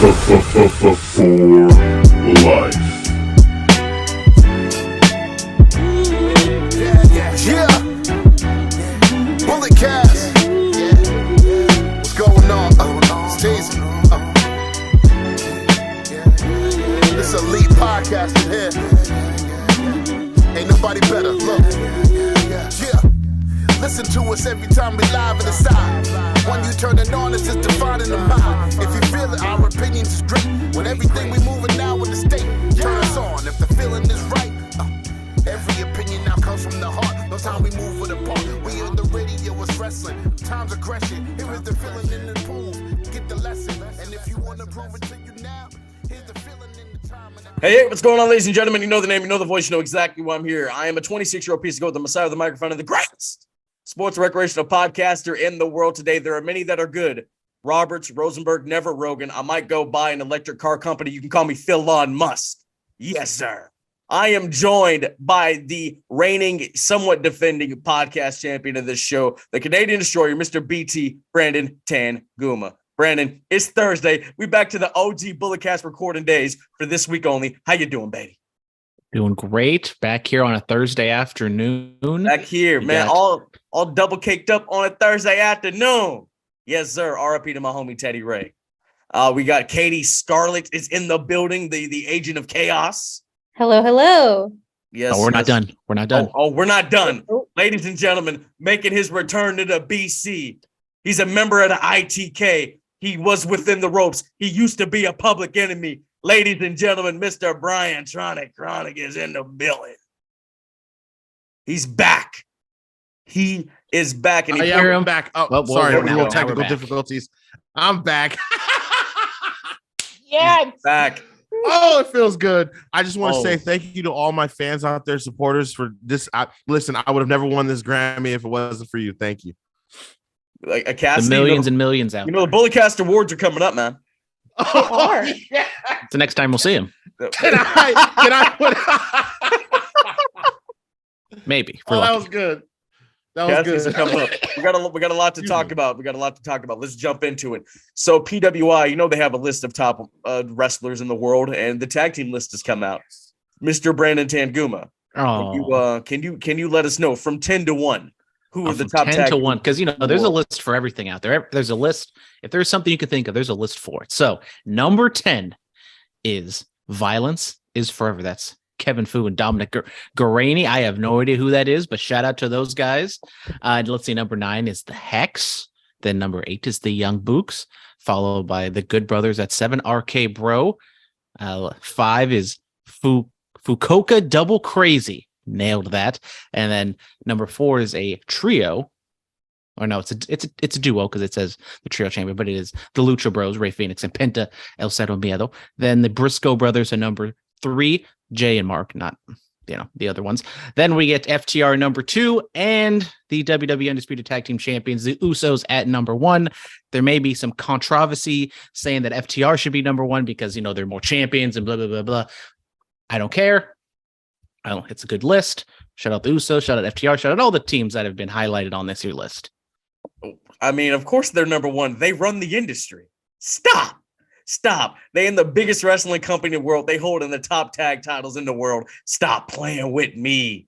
For life. Yeah. Bullet cast. What's going on? Stacy. This elite podcast in here. Ain't nobody better. Look. Yeah. Listen to us every time we live in the side. When you turn it on, it's just defining the mind. If you feel it, our opinions is great. When everything we moving now in the state, turn us on. If the feeling is right, every opinion now comes from the heart. No time we move with a part. We on the radio, it's wrestling. Time's aggression. Here is the feeling in the prove. Get the lesson. And if you want to prove it to you now, here's the feeling in the time. Hey, what's going on, ladies and gentlemen? You know the name, you know the voice, you know exactly why I'm here. I am a 26-year-old piece of gold, the Messiah of the microphone, and the greatest sports recreational podcaster in the world today. There are many that are good. Roberts, Rosenberg, never Rogan. I might go buy an electric car company. You can call me Philon Musk. Yes, sir. I am joined by the reigning, somewhat defending podcast champion of this show, the Canadian Destroyer, Mr. BT, Brandon Tanguma. Brandon, it's Thursday. We back to the OG Bulletcast recording days for this week only. How you doing, baby? Doing great. Back here on a Thursday afternoon. Back here, man. All double caked up on a Thursday afternoon. Yes, sir. RIP to my homie Teddy Ray. We got Katie Scarlett is in the building, the agent of chaos. Hello, hello. Yes. Oh, we're not done. We're not done. We're not done. Oh. Ladies and gentlemen, making his return to the BC. He's a member of the ITK. He was within the ropes. He used to be a public enemy. Ladies and gentlemen, Mr. Brian Tronic. Tronic is in the building. He's back. He is back. And I'm back. Oh, well, sorry. now Technical we're back. difficulties. I'm back. Yes. back. Oh, it feels good. I just want to say thank you to all my fans out there, supporters for this. Listen, I would have never won this Grammy if it wasn't for you. Thank you. Like a cast, The millions and millions out. You know, the Bulletcast Awards are coming up, man. Are. Yeah. The next time we'll see him. Can I put Maybe. that was good. That was Cassidy's good. coming up. We got a lot to talk about. Let's jump into it. So PWI, you know they have a list of top wrestlers in the world, and the tag team list has come out. Mr. Brandon Tanguma, can you let us know from 10 to 1 who are the top 10 tag to 1? Because there's a world. list for everything out there. There's a list. If there's something you can think of, there's a list for it. So number 10 is Violence is Forever. That's Kevin Fu and Dominic Guarini. I have no idea who that is, but shout out to those guys. Let's see. Number 9 is the Hex. Then number 8 is the Young Books, followed by the Good Brothers at 7, RK Bro. 5 is Fukuoka Double Crazy. Nailed that. And then number 4 is a trio. Or no, it's a duo because it says the trio champion, but it is the Lucha Bros, Rey Fénix and Penta El Cero Miedo. Then the Briscoe Brothers are number 3, Jay and Mark, not the other ones. Then we get FTR number 2 and the WWE Undisputed Tag Team Champions, the Usos, at number 1. There may be some controversy saying that FTR should be number 1 because they're more champions and blah blah blah blah. I don't care. It's a good list. Shout out the Usos, shout out FTR, shout out all the teams that have been highlighted on this here list. I mean, of course they're number 1. They run the industry. Stop. They in the biggest wrestling company in the world. They hold in the top tag titles in the world. Stop playing with me.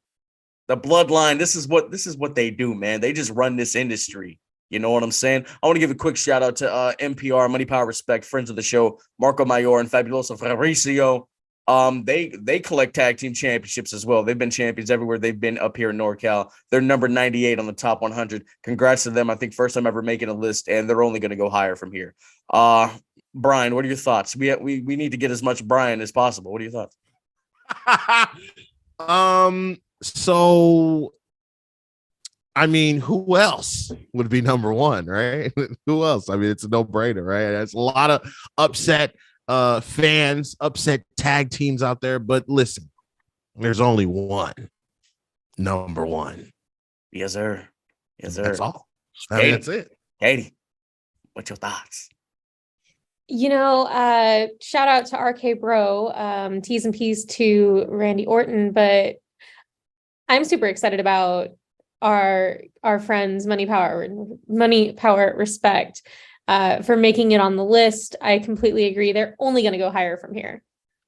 The Bloodline, this is what they do, man. They just run this industry. You know what I'm saying? I want to give a quick shout out to MPR, Money, Power, Respect, friends of the show, Marco Mayor and Fabuloso Fabricio. They collect tag team championships as well. They've been champions everywhere they've been up here in NorCal. They're number 98 on the top 100. Congrats to them. I think first time ever making a list, and they're only going to go higher from here. Brian, what are your thoughts? We need to get as much Brian as possible. What are your thoughts? So I mean, who else would be number 1, right? Who else? I mean, it's a no-brainer, right? There's a lot of upset fans, upset tag teams out there, but listen, there's only one number 1. Yes, sir. That's all. Katie, that's it. Katie, what's your thoughts? Shout out to RK Bro, T's and P's to Randy Orton, but I'm super excited about our friends, Money, Power, Respect. for making it on the list. I completely agree. They're only going to go higher from here.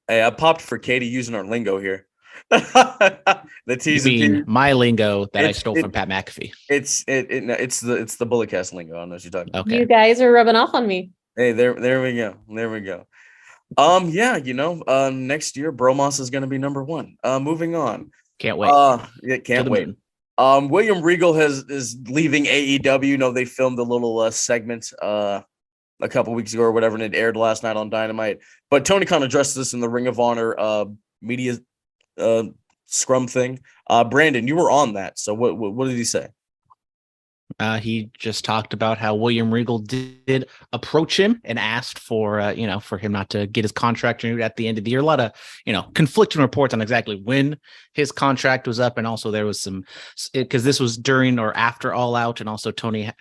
Hey, I popped for Katie using our lingo here. The You T's and mean P's. my lingo that I It's- stole it- from Pat McAfee? It's the Bulletcast lingo. I don't know what you're talking about. Okay. You guys are rubbing off on me. Hey, there we go. There we go. Yeah, next year Bromos is gonna be number one. Moving on. Can't wait. Yeah, To can't the wait. moon. William Regal is leaving AEW. You know, they filmed a little segment a couple weeks ago or whatever, and it aired last night on Dynamite. But Tony Khan addressed this in the Ring of Honor media scrum thing. Brandon, you were on that. So what did he say? He just talked about how William Regal did approach him and asked for, for him not to get his contract renewed at the end of the year. A lot of, conflicting reports on exactly when his contract was up. And also there was because this was during or after All Out. And also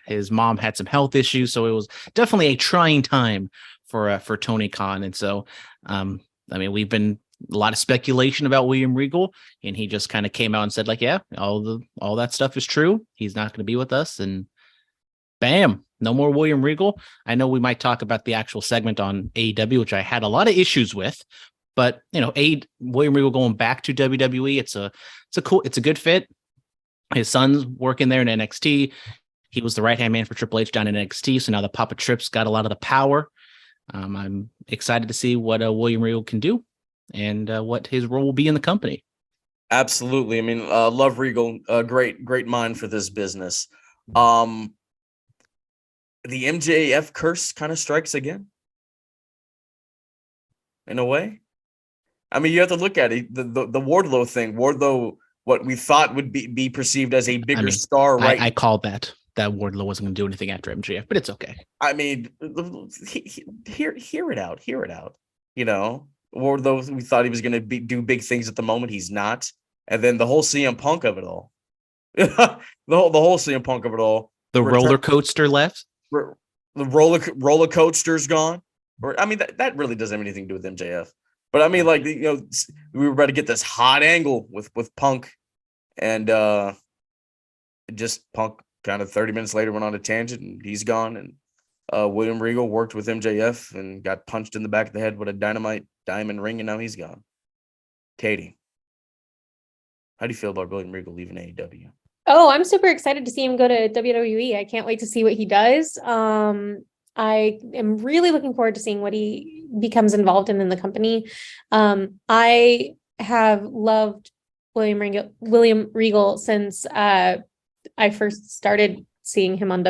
his mom had some health issues. So it was definitely a trying time for Tony Khan. And so, we've been a lot of speculation about William Regal, and he just kind of came out and said, like, yeah, all that stuff is true. He's not going to be with us, and bam, no more William Regal. I know we might talk about the actual segment on AEW, which I had a lot of issues with, but William Regal going back to WWE, it's a good fit. His son's working there in NXT. He was the right-hand man for Triple H down in NXT, so now the Papa Trips got a lot of the power. I'm excited to see what William Regal can do and what his role will be in the company. Absolutely. I mean, love Regal, great mind for this business. The MJF curse kind of strikes again, in a way. I mean, you have to look at it. The Wardlow thing. Wardlow, what we thought would be perceived as a bigger star, right? I called that Wardlow wasn't going to do anything after MJF, but it's okay. I mean, hear it out. Wardlow, we thought he was going to do big things at the moment. He's not. And then the whole CM Punk of it all. the whole CM Punk of it all. The roller coaster left. The roller coaster's gone. That really doesn't have anything to do with MJF. But I mean, we were about to get this hot angle with Punk, and just Punk kind of 30 minutes later went on a tangent, and he's gone. And William Regal worked with MJF and got punched in the back of the head with a dynamite diamond ring, and now he's gone. Katie, how do you feel about William Regal leaving AEW? Oh, I'm super excited to see him go to WWE. I can't wait to see what he does. I am really looking forward to seeing what he becomes involved in the company. I have loved William Regal since I first started seeing him on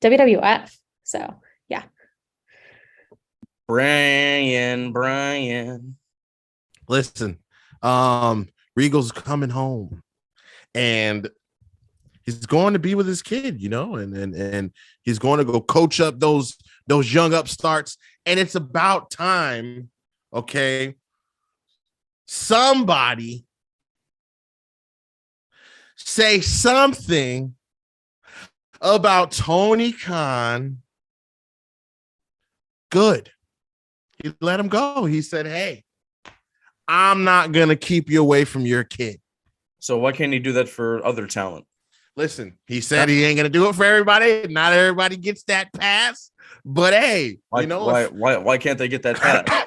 WWF. So yeah. Brian. Listen, Regal's coming home, and he's going to be with his kid, and he's going to go coach up those young upstarts. And it's about time, okay? Somebody say something about Tony Khan. Good. He let him go. He said, hey, I'm not going to keep you away from your kid. So why can't he do that for other talent? Listen, he said he ain't going to do it for everybody. Not everybody gets that pass. But hey, why can't they get that pass?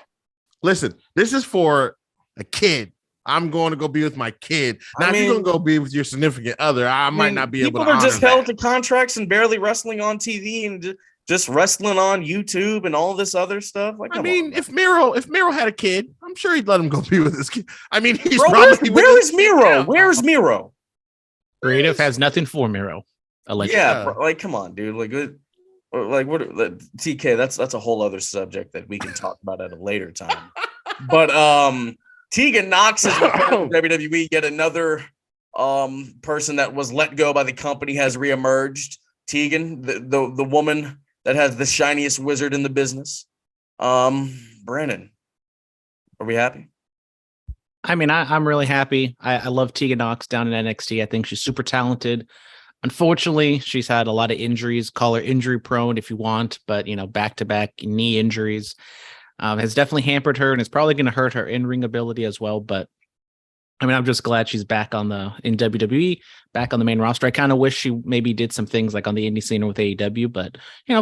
Listen, this is for a kid. I'm going to go be with my kid. Now, if you're going to go be with your significant other, I might not be able to. People are just held to contracts and barely wrestling on TV and just wrestling on YouTube and all this other stuff. If Miro had a kid, I'm sure he'd let him go be with his kid. I mean, he's probably where is Miro? Where's Miro? Creative has nothing for Miro. Allegedly. Yeah, bro, come on, dude. What? TK? That's a whole other subject that we can talk about at a later time. But Tegan Knox is WWE. Yet another person that was let go by the company has reemerged. Tegan, the woman that has the shiniest wizard in the business. Brandon, are we happy? I mean, I'm really happy. I love Tegan Knox down in NXT. I think she's super talented. Unfortunately, she's had a lot of injuries. Call her injury prone if you want, but back-to-back knee injuries has definitely hampered her, and it's probably going to hurt her in-ring ability as well. But I mean, I'm just glad she's back in WWE, back on the main roster. I kind of wish she maybe did some things like on the indie scene with AEW, but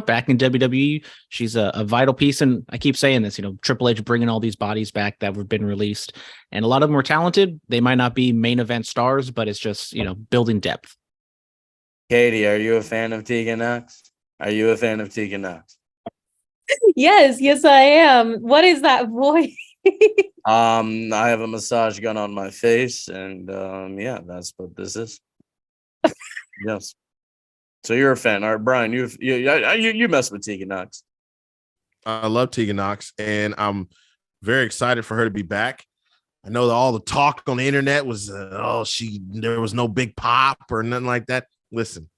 back in WWE, she's a vital piece. And I keep saying this, Triple H bringing all these bodies back that have been released, and a lot of them are talented. They might not be main event stars, but it's just building depth. Katie, are you a fan of Tegan Knox? Are you a fan of Tegan Knox? Yes, I am. What is that voice? I have a massage gun on my face, and yeah, that's what this is. Yes. So you're a fan, all right, Brian? You mess with Tegan Knox. I love Tegan Knox, and I'm very excited for her to be back. I know that all the talk on the internet was, there was no big pop or nothing like that. Listen,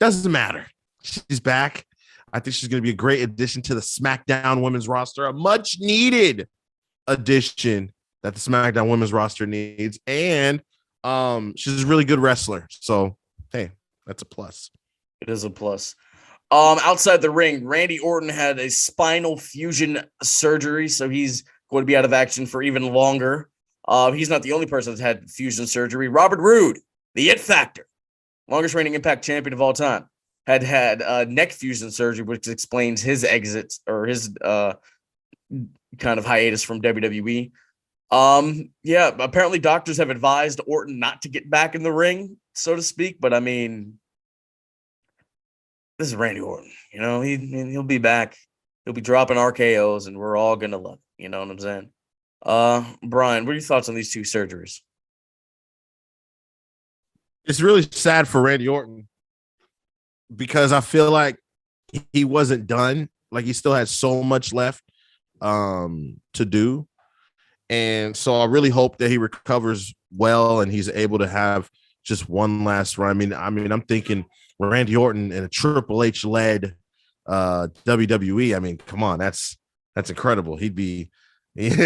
doesn't matter. She's back. I think she's going to be a great addition to the SmackDown women's roster, a much needed addition that the SmackDown women's roster needs. And she's a really good wrestler. So, hey, that's a plus. It is a plus. Outside the ring, Randy Orton had a spinal fusion surgery, so he's going to be out of action for even longer. He's not the only person that's had fusion surgery. Robert Roode, the It Factor, longest reigning Impact champion of all time, had neck fusion surgery, which explains his exit or his kind of hiatus from WWE. Yeah, apparently doctors have advised Orton not to get back in the ring, so to speak. But I mean, this is Randy Orton. He'll be back. He'll be dropping RKOs, and we're all gonna love it. You know what I'm saying? Brian, what are your thoughts on these two surgeries? It's really sad for Randy Orton, because I feel like he wasn't done. Like, he still had so much left to do. And so I really hope that he recovers well and he's able to have just one last run. I mean, I'm thinking Randy Orton in a Triple H led WWE. I mean, come on, that's incredible. He'd be, he'd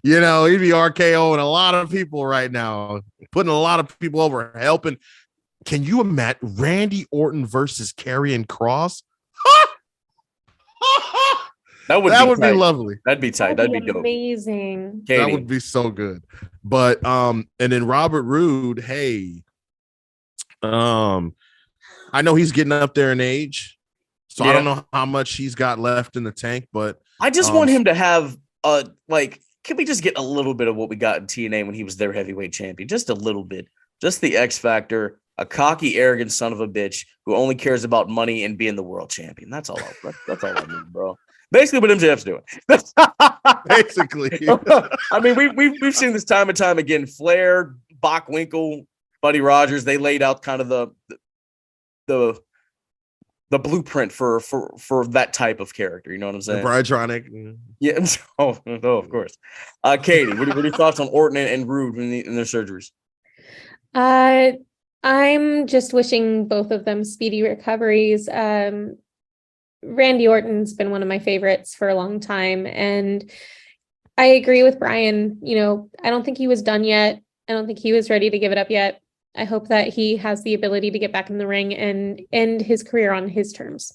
be RKOing a lot of people right now, putting a lot of people over, helping. Can you imagine Randy Orton versus Karrion Kross? That would be lovely. That'd be tight. That'd be dope. Amazing. Katie. That would be so good. But and then Robert Roode, hey, I know he's getting up there in age, so I don't know how much he's got left in the tank, but I just want him to have can we just get a little bit of what we got in TNA when he was their heavyweight champion? Just a little bit. Just the X factor, a cocky, arrogant son of a bitch who only cares about money and being the world champion. That's all. That's all I need, bro. Basically, what MJF's doing. Basically, I mean, we've seen this time and time again. Flair, Bockwinkel, Buddy Rogers. They laid out kind of the blueprint for that type of character. You know what I'm saying? Brian Tronic. Yeah. Oh, of course. Katie, what are your thoughts on Orton and Roode in their surgeries? I'm just wishing both of them speedy recoveries. Randy Orton's been one of my favorites for a long time, and I agree with Brian. I don't think he was done yet. I don't think he was ready to give it up yet. I hope that he has the ability to get back in the ring and end his career on his terms.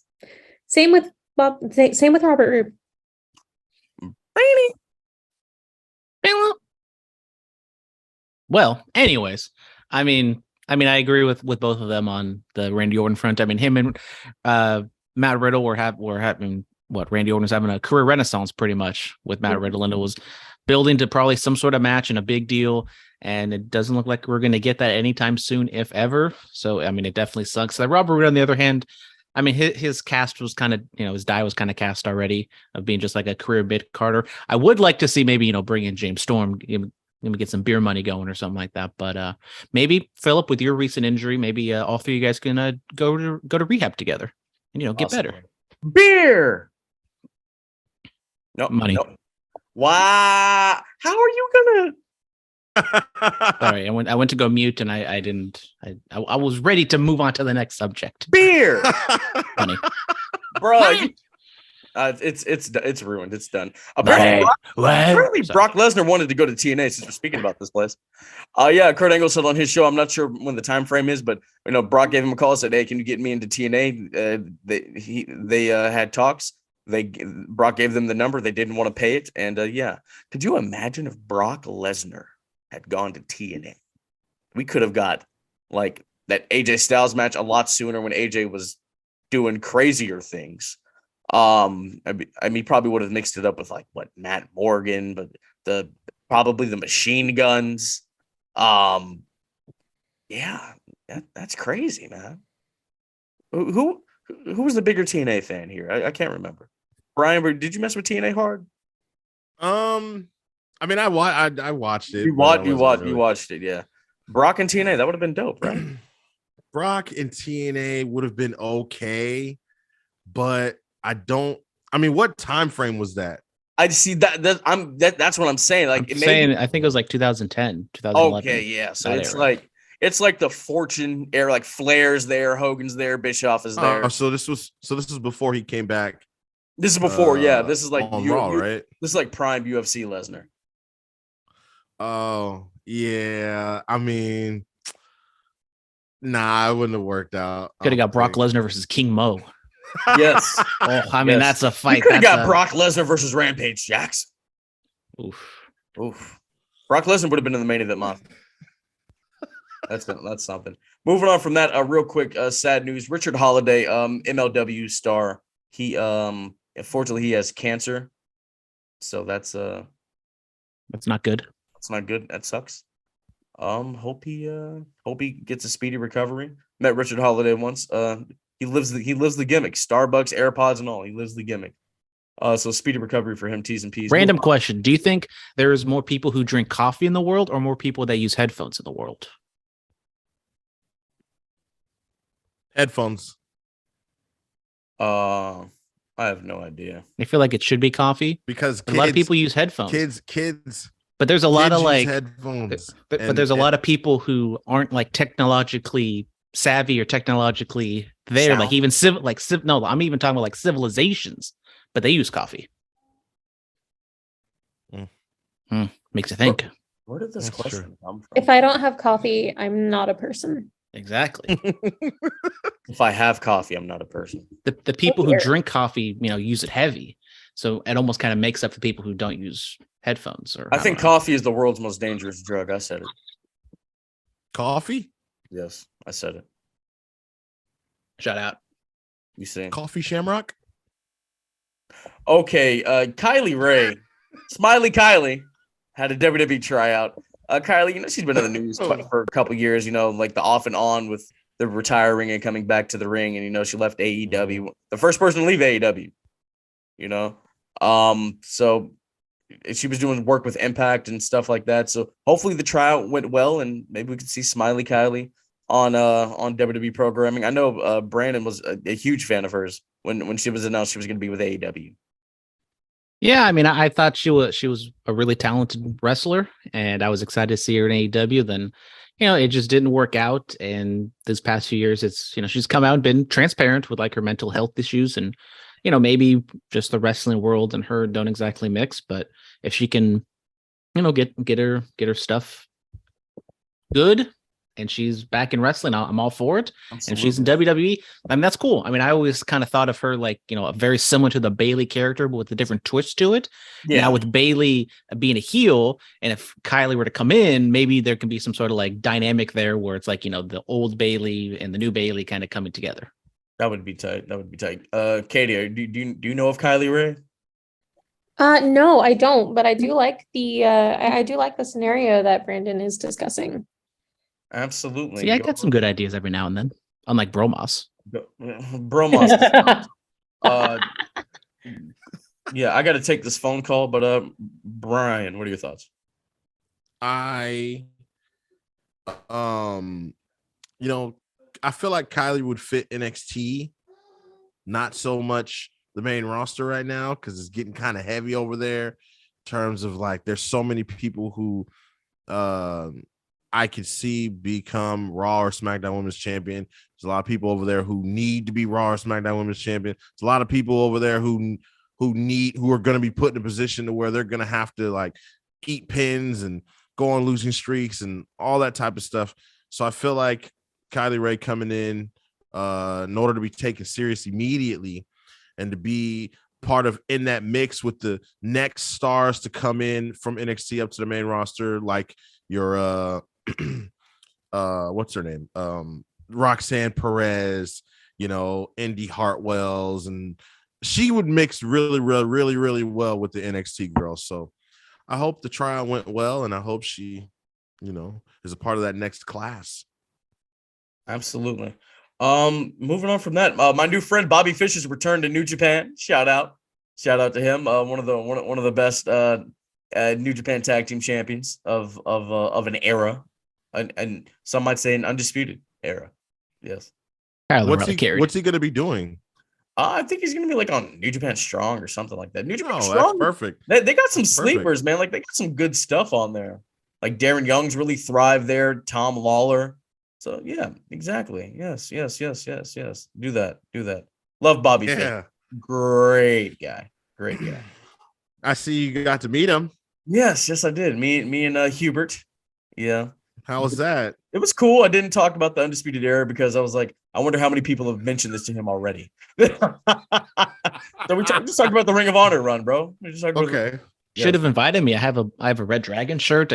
Same with Robert Roode. Well, anyways, I mean, I agree with both of them on the Randy Orton front. I mean, him and Matt Riddle were having Randy Orton was having a career renaissance pretty much with Matt Riddle, and it was building to probably some sort of match and a big deal. And it doesn't look like we're going to get that anytime soon, if ever. So, I mean, it definitely sucks. Robert Roode, on the other hand, I mean, his cast was kind of, his die was kind of cast already of being just like a career mid-carder. I would like to see maybe, bring in James Storm, maybe get some beer money going or something like that. But maybe, Phillip, with your recent injury, maybe all three of you guys can go to rehab together and, get better. Beer. No money. Nope. Wow. How are you gonna? Sorry, I went to go mute and I didn't. I was ready to move on to the next subject. Beer. Money. Bro. It's ruined. It's done. Apparently, Brock Lesnar wanted to go to TNA since we're speaking about this place. Yeah, Kurt Angle said on his show, I'm not sure when the time frame is, but Brock gave him a call and said, "Hey, can you get me into TNA?" They had talks. Brock gave them the number. They didn't want to pay it, and yeah, could you imagine if Brock Lesnar had gone to TNA. We could have got like that AJ Styles match a lot sooner when AJ was doing crazier things. I mean, probably would have mixed it up with like what Matt Morgan, but probably the machine guns. Yeah, that's crazy, man. Who was the bigger TNA fan here? I can't remember. Brian, did you mess with TNA hard? I mean, I watched it. You watched it, yeah. Brock and TNA, that would have been dope, right? Brock and TNA would have been okay, but I mean, what time frame was that? I see that's what I'm saying. Like I think it was like 2010, 2011. Okay, yeah. So it's like the Fortune era, like Flair's there, Hogan's there, Bischoff is there. So this was before he came back. This is before, yeah. This is like on Raw, right? This is like prime UFC Lesnar. Oh, yeah. I mean, nah, it wouldn't have worked out. Could have got Brock Lesnar versus King Mo. Yes. Oh, I mean, that's a fight. Could have got Brock Lesnar versus Rampage Jackson. Oof. Brock Lesnar would have been in the main event month. That's something. Moving on from that, real quick, sad news. Richard Holiday, MLW star. He unfortunately he has cancer. So that's not good. That's not good. That sucks. Hope he gets a speedy recovery. Met Richard Holiday once. He lives the gimmick. Starbucks, AirPods, and all. He lives the gimmick. So speedy recovery for him. T's and P's. Random question: do you think there's more people who drink coffee in the world, or more people that use headphones in the world? Headphones. I have no idea. I feel like it should be coffee because a lot of people use headphones. Kids. But there's a lot of like headphones. But there's a lot of people who aren't like technologically savvy or technologically there. Like even no, I'm even talking about like civilizations, but they use coffee. Makes you think. Where did this question come from? If I don't have coffee, I'm not a person. Exactly. If I have coffee, I'm not a person. The people who drink coffee, use it heavy. So it almost kind of makes up for people who don't use headphones. Or I think coffee is the world's most dangerous drug. I said it. Coffee? Yes, I said it. Shout out. You see? Coffee Shamrock? Okay, Kylie Ray. Smiley Kylie had a WWE tryout. Kylie, she's been in the news for a couple years, like the off and on with the retiring and coming back to the ring. And, she left AEW. The first person to leave AEW, So she was doing work with Impact and stuff like that. So hopefully the tryout went well and maybe we could see Smiley Kylie on WWE programming. I know Brandon was a huge fan of hers when she was announced she was going to be with AEW. Yeah, I mean, I thought she was a really talented wrestler, and I was excited to see her in AEW. Then, it just didn't work out. And this past few years, it's she's come out and been transparent with like her mental health issues, and maybe just the wrestling world and her don't exactly mix. But if she can, get her stuff good, and she's back in wrestling, I'm all for it. Absolutely. And she's in WWE, I mean, that's cool. I mean, I always kind of thought of her like, very similar to the Bayley character, but with a different twist to it. Yeah. Now with Bayley being a heel, and if Kylie were to come in, maybe there can be some sort of like dynamic there where it's like, the old Bayley and the new Bayley kind of coming together. That would be tight. Kaite, do you know of Kylie Ray? No, I don't, but I do like the scenario that Brandon is discussing. Absolutely. See, I got some good ideas every now and then, unlike Bromos. Bromos. Yeah, I got to take this phone call, but Brian, what are your thoughts? I feel like Kylie would fit NXT, not so much the main roster right now because it's getting kind of heavy over there in terms of like there's so many people who I could see become Raw or SmackDown Women's Champion. There's a lot of people over there who need to be Raw or SmackDown Women's Champion. There's a lot of people over there who are going to be put in a position to where they're going to have to like eat pins and go on losing streaks and all that type of stuff. So I feel like Kylie Ray coming in order to be taken serious immediately and to be part of in that mix with the next stars to come in from NXT up to the main roster, like what's her name? Roxanne Perez, Indy Hartwells, and she would mix really well with the NXT girls. So I hope the trial went well, and I hope she, is a part of that next class. Absolutely. Moving on from that, my new friend Bobby Fish has returned to New Japan. Shout out to him. One of the best New Japan Tag Team Champions of an era, and some might say an undisputed era. Yes. What's he going to be doing? I think he's going to be like on New Japan Strong or something like that. New Japan Strong, that's perfect. They got some sleepers, man. Like they got some good stuff on there. Like Darren Young's really thrived there. Tom Lawler. So yeah, exactly. Yes. Do that. Love Bobby Fish. Great guy. I see you got to meet him. Yes, I did. Me and Hubert. Yeah. How was that? It was cool. I didn't talk about the Undisputed Era because I was like, I wonder how many people have mentioned this to him already. So we just talked about the Ring of Honor run, bro. Okay. Should have invited me. I have a Red Dragon shirt.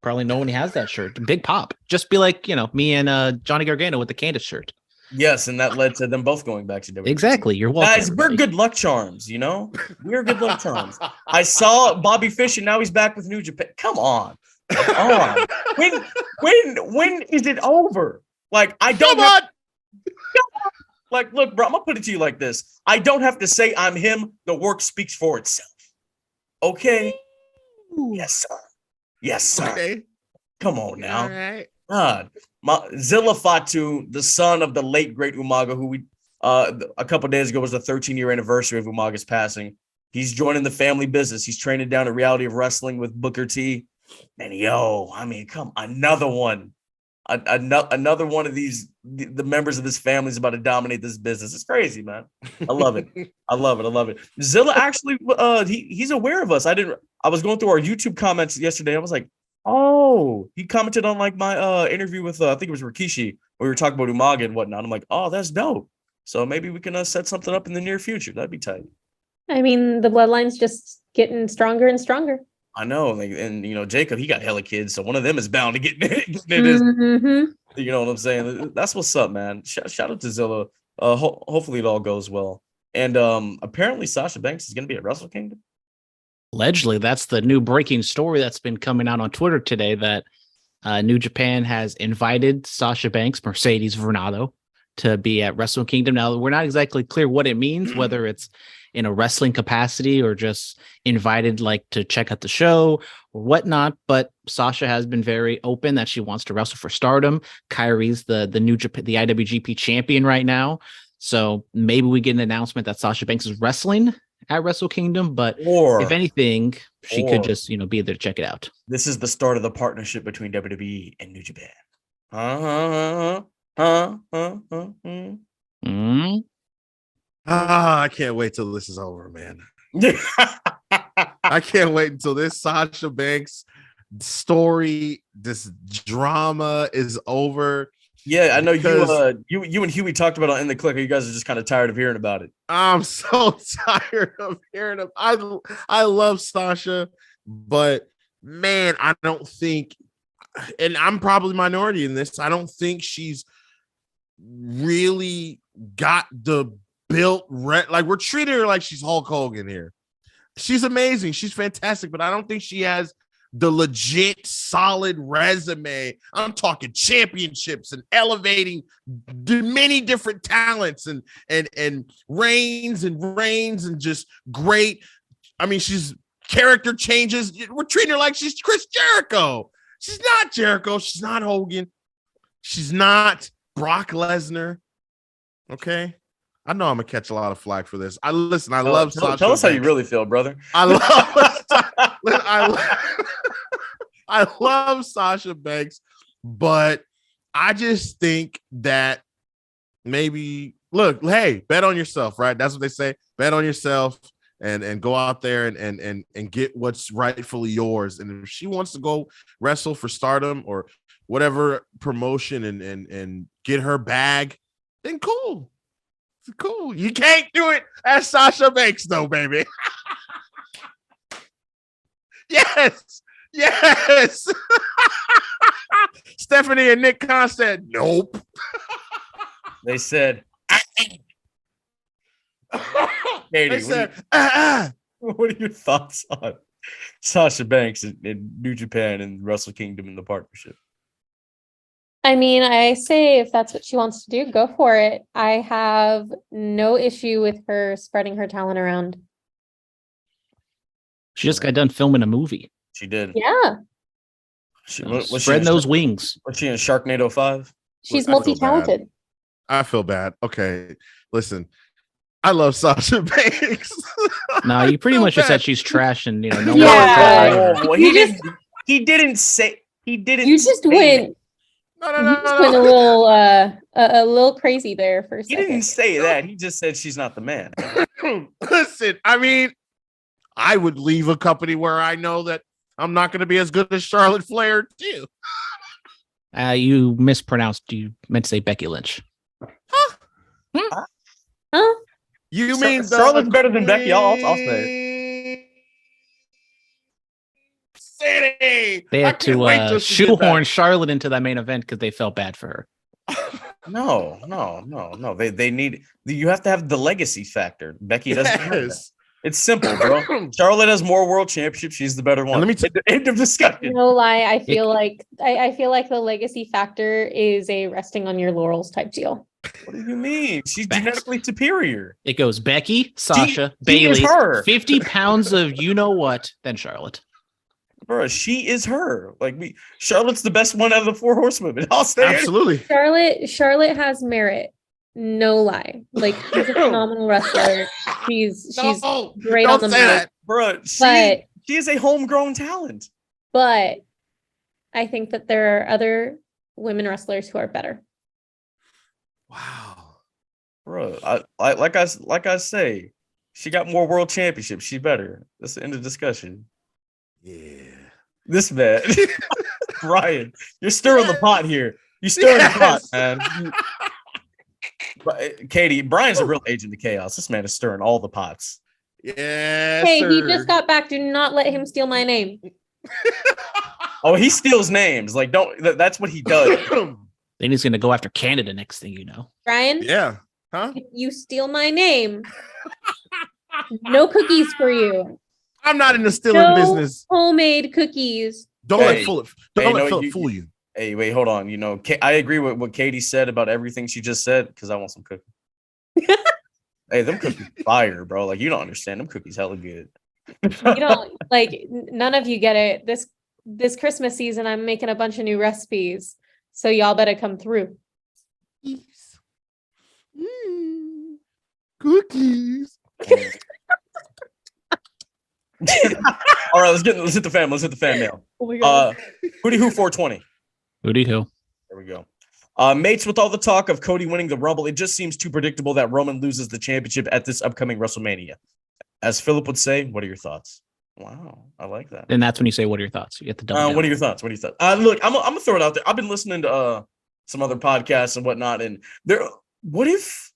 Probably no one has that shirt. Big pop. Just be like, me and Johnny Gargano with the Candace shirt. Yes, and that led to them both going back to WWE. Exactly. You're welcome. Guys, we're good luck charms, We're good luck charms. I saw Bobby Fish and now he's back with New Japan. Come on. When is it over? Like, I don't like, look, bro, I'm gonna put it to you like this. I don't have to say I'm him. The work speaks for itself. Okay. Yes, sir. Okay. Come on now. All right. God. Zilla Fatu, the son of the late great Umaga, who we a couple of days ago was the 13-year anniversary of Umaga's passing. He's joining the family business. He's training down at Reality of Wrestling with Booker T. And come, another one. Another one of these, the members of this family is about to dominate this business. It's crazy, man. I love it. I love it. Zilla actually, he's aware of us. I was going through our YouTube comments yesterday. I was like, oh, he commented on like my interview with I think it was Rikishi, where we were talking about Umaga and whatnot. I'm like, oh, that's dope. So maybe we can set something up in the near future. That'd be tight. I mean, the bloodline's just getting stronger and stronger. I know, and Jacob, he got hella kids, so one of them is bound to get in his. Mm-hmm. You know what I'm saying? That's what's up, man. Shout out to Zilla. Hopefully it all goes well. And apparently Sasha Banks is going to be at Wrestle Kingdom. Allegedly, that's the new breaking story that's been coming out on Twitter today. That New Japan has invited Sasha Banks, Mercedes Vernado, to be at Wrestle Kingdom. Now, we're not exactly clear what it means, whether it's in a wrestling capacity or just invited like to check out the show or whatnot. But Sasha has been very open that she wants to wrestle for Stardom. Kairi's the New Japan, the IWGP champion right now. So maybe we get an announcement that Sasha Banks is wrestling at Wrestle Kingdom, but if anything, she could just, be there to check it out. This is the start of the partnership between WWE and New Japan. I can't wait till this is over, man. I can't wait until this Sasha Banks story, this drama is over. Yeah, I know you and Huey talked about it in the clicker. You guys are just kind of tired of hearing about it. I'm so tired of hearing it. I love Sasha, but man, I don't think, and I'm probably minority in this, I don't think she's really got the built like we're treating her like she's Hulk Hogan here. She's amazing. She's fantastic, but I don't think she has the legit solid resume. I'm talking championships and elevating many different talents and reigns and just great. I mean, she's character changes. We're treating her like she's Chris Jericho. She's not Jericho. She's not Hogan. She's not Brock Lesnar. Okay. I know I'm gonna catch a lot of flack for this. Love Sasha. Tell us how you really feel, brother. I love Sasha Banks, but I just think that maybe hey, bet on yourself, right? That's what they say. Bet on yourself and go out there and get what's rightfully yours. And if she wants to go wrestle for Stardom or whatever promotion and get her bag, then cool. It's cool. You can't do it as Sasha Banks, though, baby. Yes. Yes. Stephanie and Nick Khan said, nope. They said, They Katie, said, what are your thoughts on Sasha Banks in New Japan and Wrestle Kingdom in the partnership? I mean, I say if that's what she wants to do, go for it. I have no issue with her spreading her talent around. She just got done filming a movie. She did. Yeah. Spreading those wings. Was she in Sharknado 5? She's Look, I feel multi-talented. I feel bad. Okay. Listen, I love Sasha Banks. No, you pretty feel much just bad. said she's trash and no Yeah. one. Well, You he didn't say he didn't. You just say went. No, You just went a little crazy there for a He second. didn't say that. He just said she's not the man. Listen, I mean, I would leave a company where I know that I'm not going to be as good as Charlotte Flair too. You mispronounced. You meant to say Becky Lynch. Huh? You mean Charlotte's better than Becky? I'll say City. They I had can't wait till to she gets shoehorn back. Charlotte into that main event because they felt bad for her. no. They need. You have to have the legacy factor. Becky doesn't have that. Yes. It's simple, bro. Charlotte has more world championships. She's the better one. And let me End of discussion. No lie, I feel like the legacy factor is a resting on your laurels type deal. What do you mean? She's Facts. genetically superior. It goes Becky, Sasha, she is Bailey, her. 50 pounds of you know what, then Charlotte. Bro, she is her. Charlotte's the best one out of the 4 horsewomen. I'll say it. Absolutely. Charlotte has merit. No lie. Like, she's a phenomenal wrestler. She's No, great don't on the say mic. that. Bro, But she is a homegrown talent. but I think that there are other women wrestlers who are better. Wow. Bro, like I say, she got more world championships. She's better. That's the end of discussion. Yeah. This man, Brian, you're stirring the pot here. You stirring the pot, Yes. man. Katie, Brian's a real agent of chaos. This man is stirring all the pots. Yeah. Hey, he just got back. Do not let him steal my name. Oh, he steals names. That's what he does. Then he's going to go after Canada next thing you know. Brian, Yeah. Huh? if you steal my name, no cookies for you. I'm not in the stealing No business. homemade cookies. Don't Hey. let Phillip. Hey, Don't let no, Phillip fool you. Hey, wait, hold on. I agree with what Katie said about everything she just said because I want some cookies. Hey, them cookies fire, bro. You don't understand. Them cookies hella good. You don't none of you get it. This Christmas season, I'm making a bunch of new recipes. So y'all better come through. Cookies. All right, let's hit the fan. Let's hit the fan mail. Oh my God. Hootie Who 420. Hootie who? There we go. Mates, with all the talk of Cody winning the Rumble, it just seems too predictable that Roman loses the championship at this upcoming WrestleMania. As Phillip would say, what are your thoughts? Wow, I like that. And that's when you say, what are your thoughts? You get the double What are your thoughts? Look, I'm gonna throw it out there. I've been listening to some other podcasts and whatnot, and what if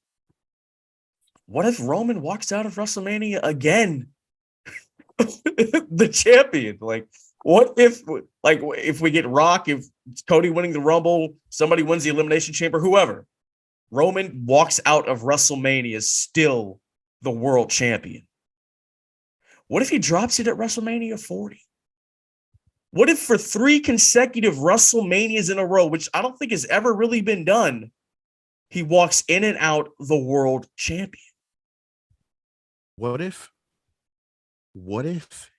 Roman walks out of WrestleMania again? The champion. What if we get Rock, if Cody winning the Rumble, somebody wins the Elimination Chamber, whoever, Roman walks out of WrestleMania still the world champion. What if he drops it at WrestleMania 40? What if for 3 consecutive WrestleManias in a row, which I don't think has ever really been done, he walks in and out the world champion? What if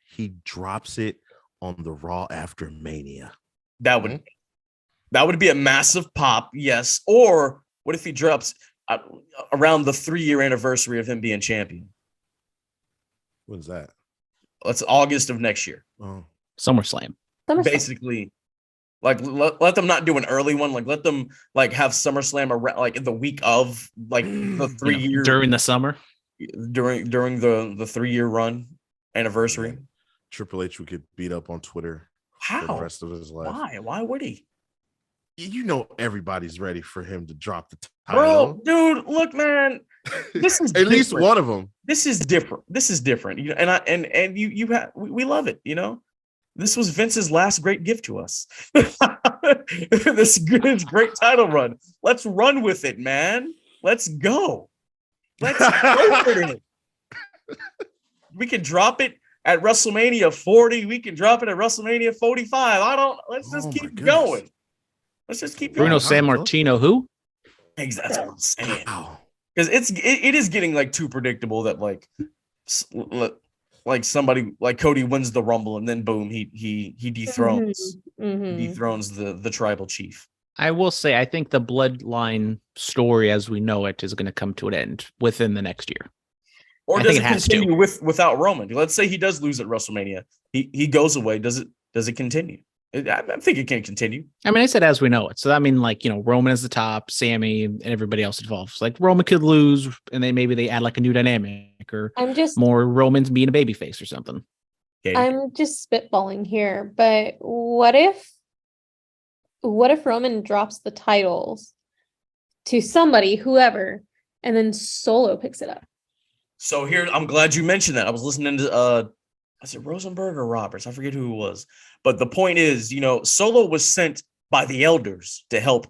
he drops it on the Raw after Mania? That would be a massive pop, yes. Or what if he drops around the 3-year anniversary of him being champion? When's that? It's August of next year. Oh. SummerSlam. Basically, let them not do an early one. Let them have SummerSlam around in the week of the 3 year During the summer. during the 3-year run anniversary. Yeah. Triple H would get beat up on Twitter for the How? rest of his life. Why would he? You know everybody's ready for him to drop the Bro, title. dude, look, man. This is At least different. one of them. This is different. And we love it, This was Vince's last great gift to us. This great title run. Let's run with it, man. Let's go. Let's go for it. We can drop it at WrestleMania 40. We can drop it at WrestleMania 45. Let's just keep going. Let's just keep going. Bruno Sammartino, who? That's what I'm saying. Because it is getting like too predictable that like somebody like Cody wins the Rumble and then boom, he dethrones dethrones the tribal chief. I will say, I think the bloodline story as we know it is going to come to an end within the next year. Or does it continue without Roman? Let's say he does lose at WrestleMania. He goes away. Does it continue? I think it can continue. I mean, I said as we know it. So I mean, like, Roman is the top, Sammy, and everybody else involved. Like Roman could lose, and then maybe they add like a new dynamic or more Roman's being a babyface or something. Okay. I'm just spitballing here, but what if Roman drops the titles to somebody, whoever, and then Solo picks it up? So here, I'm glad you mentioned that. I was listening to is it Rosenberg or Roberts? I forget who it was. But the point is, Solo was sent by the elders to help,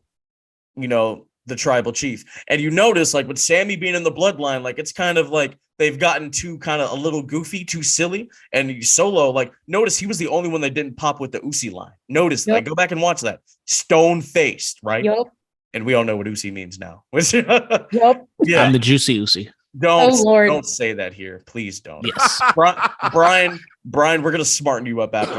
the tribal chief. And you notice, like with Sammy being in the bloodline, like it's kind of like they've gotten too kind of a little goofy, too silly. And Solo, like, notice he was the only one that didn't pop with the Usi line. Notice, like, go back and watch that. Stone-faced, right? Yep. And we all know what Usi means now. Yep. Yeah. I'm the juicy Usi. Don't say that here. Please don't. Yes. Brian, we're gonna smarten you up after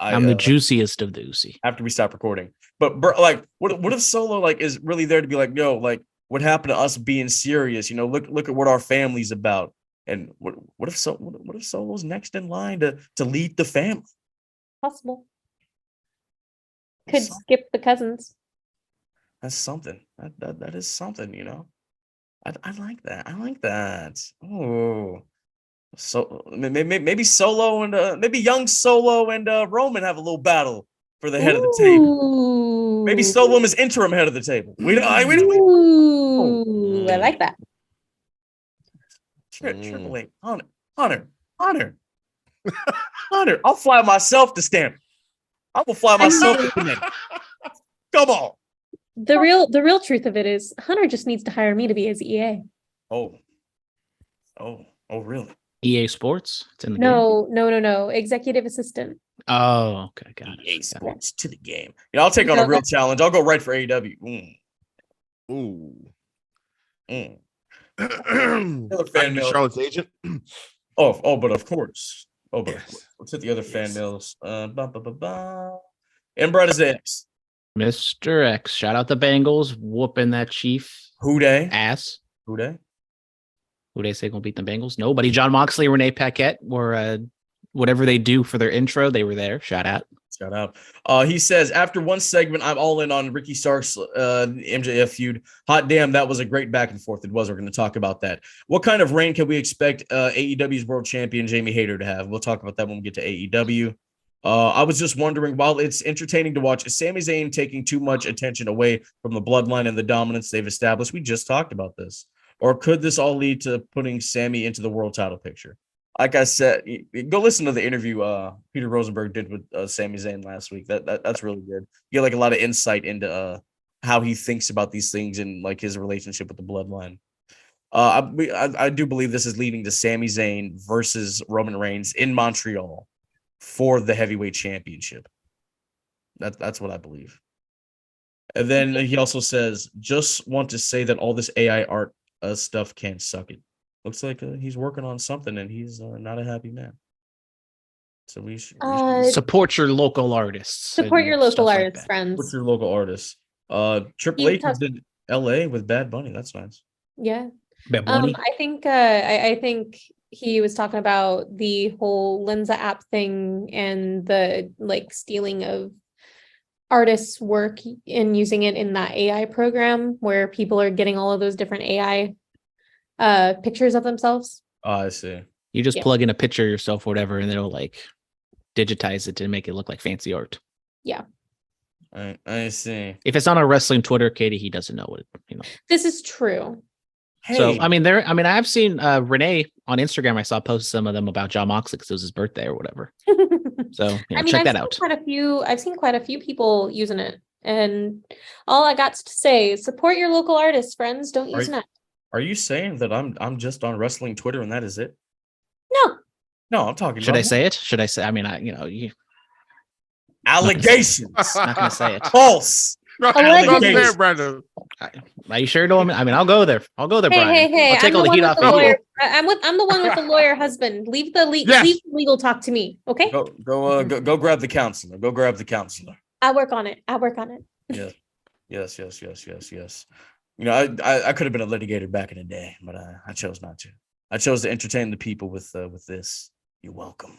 I'm the juiciest of the Usi. After we stop recording. But like, what if Solo like is really there to be like, yo, like what happened to us being serious? Look at what our family's about. And what if Solo's next in line to lead the family? Possible. Could skip the cousins. That's something. That is something, I like that. I like that. Oh, so maybe Solo and maybe young Solo and Roman have a little battle for the head of the table. Maybe Solo is interim head of the table. I like that. Triple H, Hunter. I'll fly myself to Stanford. I will fly myself to Connecticut. Come on. The real truth of it is Hunter just needs to hire me to be his EA. Oh, really? EA Sports? It's in the game. No. Executive assistant. Oh, okay. Got it. EA Sports to the game. I'll take on a real challenge. I'll go right for AEW. Another fan mail. Charlotte's agent. But of course. Yes. Let's hit the other fan mails. Inbred is X. Mr. X, shout out the Bengals, whooping that Chief Who-day? ass. Who-day? Who-day say gonna beat the Bengals? Nobody. John Moxley, Renee Paquette were whatever they do for their intro, they were there. Shout out. He says, after one segment, I'm all in on Ricky Starks MJF feud. Hot damn, that was a great back and forth. It was. We're going to talk about that. What kind of reign can we expect AEW's world champion Jamie Hayter to have? We'll talk about that when we get to AEW. I was just wondering, while it's entertaining to watch, is Sami Zayn taking too much attention away from the bloodline and the dominance they've established? We just talked about this. Or could this all lead to putting Sami into the world title picture? Like I said, go listen to the interview Peter Rosenberg did with Sami Zayn last week. That's really good. You get like a lot of insight into how he thinks about these things and like his relationship with the bloodline. I do believe this is leading to Sami Zayn versus Roman Reigns in Montreal for the heavyweight championship. That's what I believe. And then he also says, just want to say that all this AI art stuff can't suck it. Looks like he's working on something and he's not a happy man. So we should support your local artists. Support your local artists, friends. Support your local artists. Triple H did LA with Bad Bunny. That's nice. Yeah. Bad Bunny. I think I think he was talking about the whole Lensa app thing and the like stealing of artists' work and using it in that AI program where people are getting all of those different AI pictures of themselves. Oh, I see. You just plug in a picture of yourself or whatever, and it'll like digitize it to make it look like fancy art. Yeah. I see. If it's on a wrestling Twitter, Katie, he doesn't know what This is true. So Hey, I mean, I've seen Renee on Instagram. I saw post some of them about John Moxley because it was his birthday or whatever. So check that out. I've seen quite a few people using it, and all I got to say is support your local artists, friends. Don't use net. are you saying that I'm just on wrestling Twitter and that is it? No. No, I'm talking. Should I say it? Should I say? I mean, you allegations. not gonna say it. False. Don't say it, Brandon. Are you sure? I mean, I'll go there. Brian. Hey! I'll take I'm all the heat off of you. I'm the one with the lawyer husband. Leave the legal talk to me, okay? Go grab the counselor. Go grab the counselor. I'll work on it. Yes. I could have been a litigator back in the day, but I chose not to. I chose to entertain the people with this. You're welcome.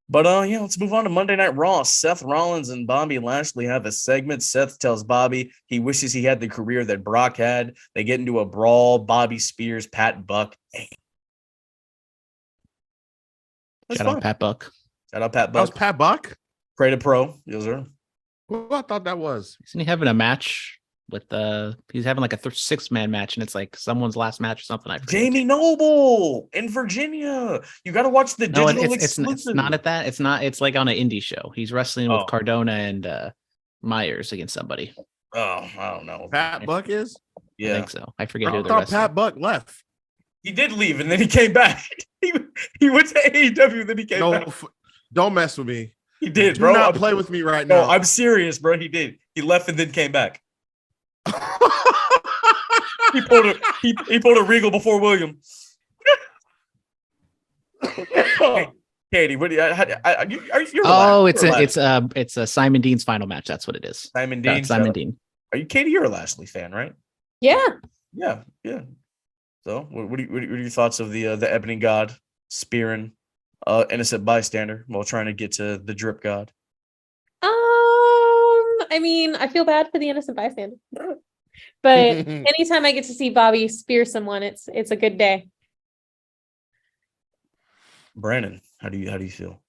But let's move on to Monday Night Raw. Seth Rollins and Bobby Lashley have a segment. Seth tells Bobby he wishes he had the career that Brock had. They get into a brawl. Bobby spears Pat Buck. Shout out Pat Buck. That was Pat Buck? Creative Pro. Yes, sir. Who I thought that was? Isn't he having a match with he's having like a 6-man match, and it's like someone's last match or something. Jamie Noble in Virginia. You got to watch the digital exclusive. It's not at that. It's like on an indie show. He's wrestling with Cardona and Myers against somebody. Oh, I don't know. Pat Buck is? Yeah, I think so. I forget I who the thought rest. Pat Buck left. He did leave and then he came back. he went to AEW, then he came back. Don't mess with me. He did, Do bro. not play with me right now. No, I'm serious, bro. He did. He left and then came back. He pulled a Regal before William. Hey, Katie, what do it's a Simon Dean's final match. That's what it is. Simon Dean. Dean. Are you Katie? You're a Lashley fan, right? Yeah. So, what are your thoughts of the Ebony God spearing innocent bystander while trying to get to the Drip God? I mean, I feel bad for the innocent bystander, but anytime I get to see Bobby spear someone, it's a good day. Brandon, how do you feel?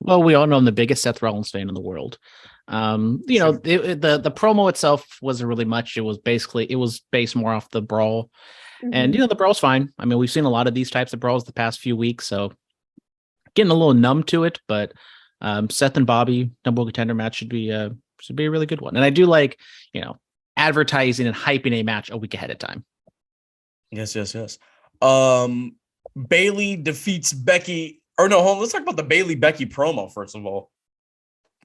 Well, we all know I'm the biggest Seth Rollins fan in the world. The promo itself wasn't really much. It was based more off the brawl, and the brawl's fine. I mean, we've seen a lot of these types of brawls the past few weeks, so getting a little numb to it. But Seth and Bobby number one contender match should be a really good one. And I do like advertising and hyping a match a week ahead of time. Yes. Bailey defeats Becky. Or no, hold on. Let's talk about the Bailey Becky promo first of all.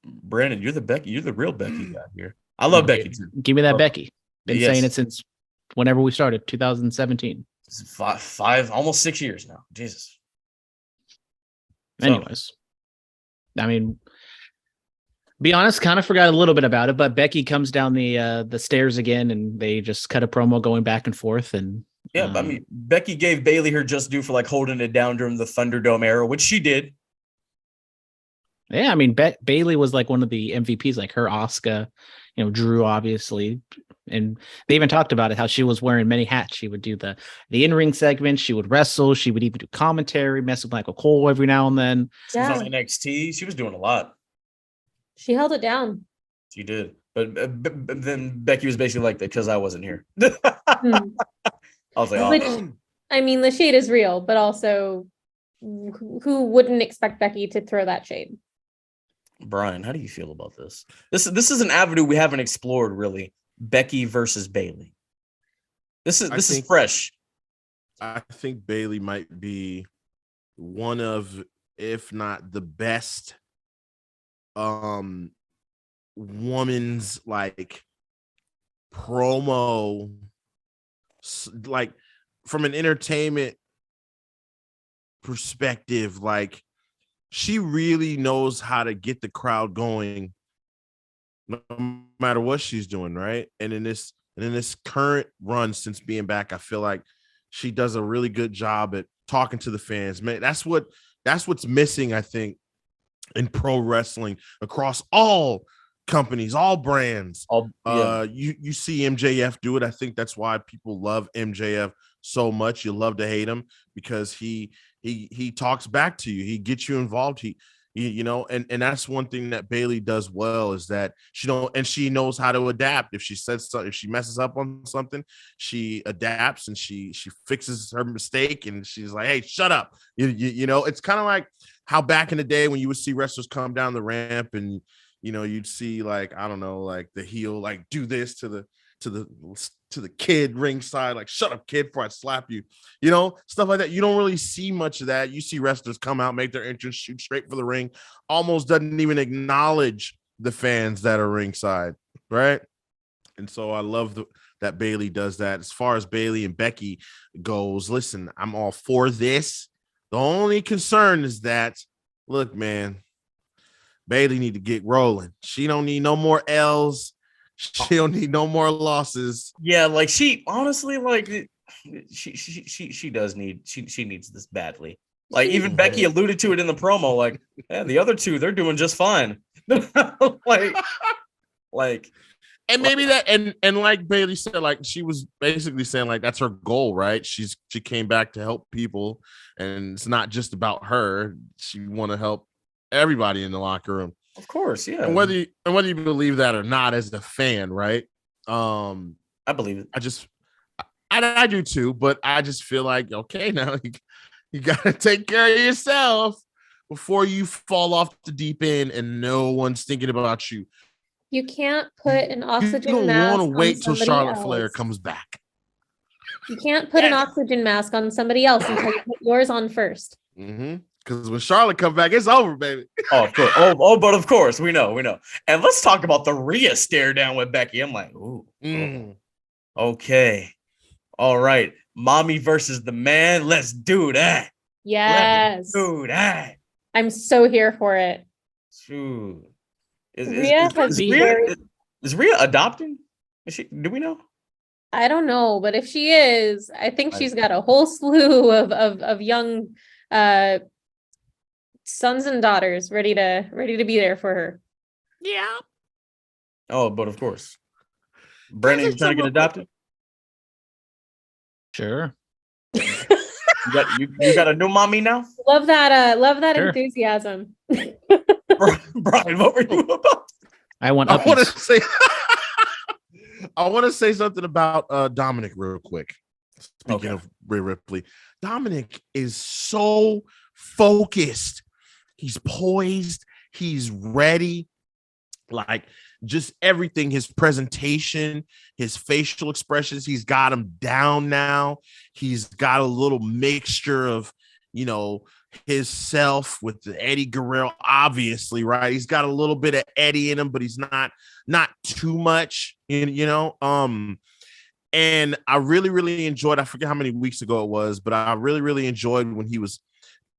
Brandon, you're the real Becky guy here. I love Becky too. Give me that Becky. Been saying it since whenever we started, 2017. Five, almost 6 years now. Jesus. Anyways, I mean, be honest, kind of forgot a little bit about it, but Becky comes down the stairs again, and they just cut a promo going back and forth. And I mean, Becky gave Bailey her just due for like holding it down during the Thunderdome era, which she did. Yeah, I mean, Bailey was like one of the MVPs, like her, Asuka, Drew, obviously. And they even talked about it, how she was wearing many hats. She would do the in-ring segment. She would wrestle. She would even do commentary, mess with Michael Cole every now and then. She was on NXT. She was doing a lot. She held it down. She did. But then Becky was basically like that because I wasn't here. I was like, I mean, the shade is real, but also who wouldn't expect Becky to throw that shade? Brian, how do you feel about this? This is an avenue we haven't explored really. Becky versus Bailey. This is fresh. I think Bailey might be one of, if not the best, woman's like promo, like from an entertainment perspective, like she really knows how to get the crowd going no matter what she's doing, right? And in this current run since being back, I feel like she does a really good job at talking to the fans. Man, that's what's missing, I think, in pro wrestling across all companies, all brands. You see MJF do it. I think that's why people love MJF so much. You love to hate him because he talks back to you. He gets you involved. You know, and that's one thing that Bailey does well is that she knows how to adapt. If she says something, if she messes up on something, she adapts and she fixes her mistake, and she's like, hey, shut up. You know, it's kind of like how back in the day when you would see wrestlers come down the ramp and you know you'd see like, I don't know, like the heel like do this to the kid ringside, like shut up kid before I slap you, you know, stuff like that. You don't really see much of that. You see wrestlers come out, make their entrance, shoot straight for the ring, almost doesn't even acknowledge the fans that are ringside, right? And so I love that Bailey does that. As far as Bailey and Becky goes, listen, I'm all for this. The only concern is that, look, man, Bailey need to get rolling. She don't need no more L's. She don't need no more losses. Yeah, like she honestly, like she does need she needs this badly. Like even Becky alluded to it in the promo. Like, yeah, the other two, they're doing just fine. like, and maybe that and like Bailey said, like she was basically saying like that's her goal, right? She came back to help people, and it's not just about her. She want to help everybody in the locker room. Of course, yeah. And whether you believe that or not as a fan, right? I believe it. I do too, but I just feel like, okay, now you got to take care of yourself before you fall off the deep end and no one's thinking about you. You can't put an oxygen you mask. You don't want to wait till Charlotte else. Flair comes back. You can't put an oxygen mask on somebody else until you put yours on first. Mm-hmm. Because when Charlotte comes back, it's over, baby. Oh, of course. But of course, we know. And let's talk about the Rhea stare down with Becky. I'm like, ooh, okay, all right, mommy versus the man. Let's do that. Yes, let's do that. I'm so here for it. Shoot. Is Rhea adopting? Is she? Do we know? I don't know, but if she is, I think she's got a whole slew of young sons and daughters ready to be there for her. Yeah. Oh, but of course. Brandon, you trying to get adopted? Sure. You got a new mommy now? Love that Sure. enthusiasm. Brian, what were you about? I want to say I want to say something about Dominic real quick. Speaking of Rhea Ripley, Dominic is so focused. He's poised. He's ready. Like just everything, his presentation, his facial expressions, he's got him down now. He's got a little mixture of, you know, his self with the Eddie Guerrero, obviously, right? He's got a little bit of Eddie in him, but he's not too much, you know. And I really enjoyed, I forget how many weeks ago it was, but I really enjoyed when he was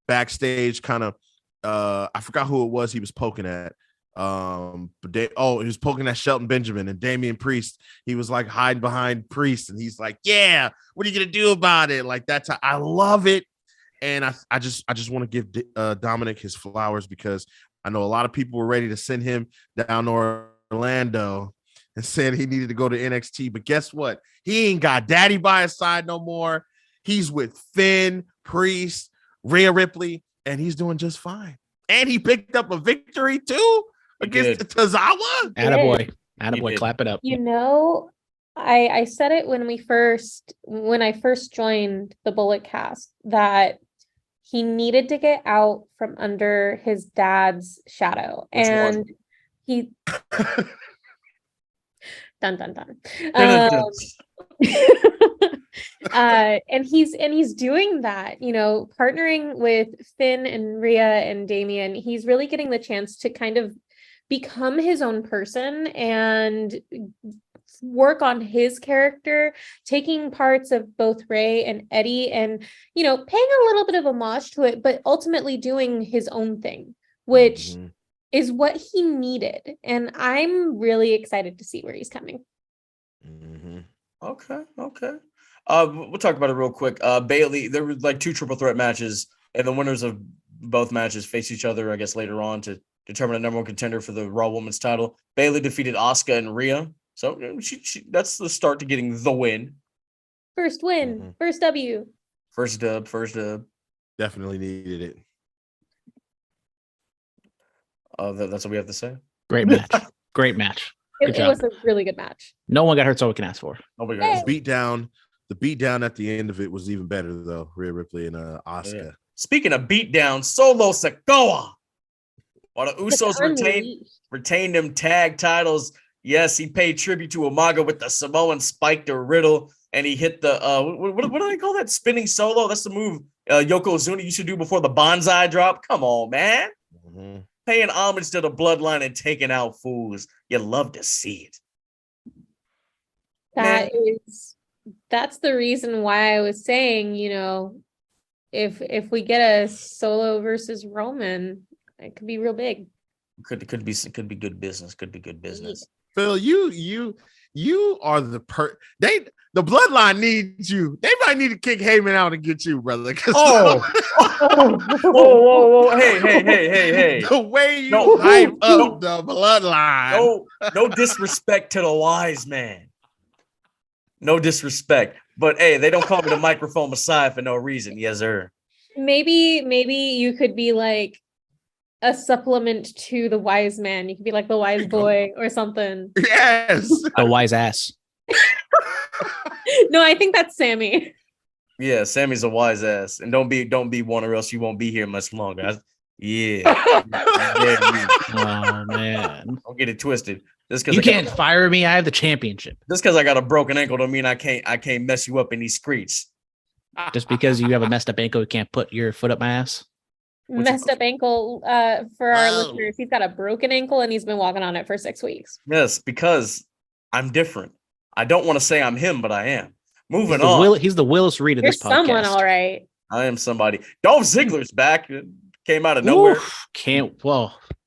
backstage kind of, I forgot who it was he was poking at. He was poking at Shelton Benjamin and Damian Priest. He was like hiding behind Priest and he's like, yeah, what are you going to do about it? Like that's how I love it. And I just want to give Dominic his flowers because I know a lot of people were ready to send him down to Orlando and said he needed to go to NXT. But guess what? He ain't got daddy by his side no more. He's with Finn, Priest, Rhea Ripley, and he's doing just fine. And he picked up a victory too against Tozawa. Attaboy, clap it up. You know, I said it when I first joined the Bullet Cast that he needed to get out from under his dad's shadow. And he dun dun dun. And he's doing that, you know, partnering with Finn and Rhea and Damian. He's really getting the chance to kind of become his own person and work on his character, taking parts of both Ray and Eddie and, you know, paying a little bit of homage to it, but ultimately doing his own thing, which is what he needed. And I'm really excited to see where he's coming. Okay. We'll talk about it real quick. Bailey, there were like 2 triple threat matches, and the winners of both matches face each other, I guess, later on to determine a number 1 contender for the Raw Women's title. Bailey defeated Asuka and Rhea. So she that's the start to getting the win. First win, first W. First dub. Definitely needed it. That's what we have to say. Great match. Great match. It was a really good match. No one got hurt, so we can ask for. Nobody Hey. got The beatdown at the end of it was even better though. Rhea Ripley and Asuka. Yeah. Speaking of beatdown, Solo Sikoa. While the Usos retained them tag titles, yes, he paid tribute to Umaga with the Samoan Spike to Riddle, and he hit the what do they call that? Spinning solo. That's the move Yokozuna used to do before the bonsai drop. Come on, man. Mm-hmm. Paying homage to the bloodline and taking out fools. You love to see it. That's the reason why I was saying, if we get a Solo versus Roman, it could be real big. Could be good business. Could be good business. Phil, you are the the bloodline needs you. They might need to kick Heyman out and get you, brother. Whoa. Hey. The way you hype up the bloodline. No disrespect to the wise man. No disrespect. But hey, they don't call me the microphone messiah for no reason. Yes, sir. Maybe you could be like a supplement to the wise man. You could be like the wise boy or something. Yes. A wise ass. No, I think that's Sammy. Yeah, Sammy's a wise ass. And don't be one or else you won't be here much longer. Yeah. Oh man. Don't get it twisted. Just You can't fire me. I have the championship. Just because I got a broken ankle don't mean I can't mess you up in these streets. Just because you have a messed up ankle, you can't put your foot up my ass. Messed up ankle for our listeners. He's got a broken ankle and he's been walking on it for 6 weeks. Yes, because I'm different. I don't want to say I'm him, but I am. Moving on. He's the Willis Reed of You're this podcast. someone, all right. I am somebody. Dolph Ziggler's back. It came out of nowhere.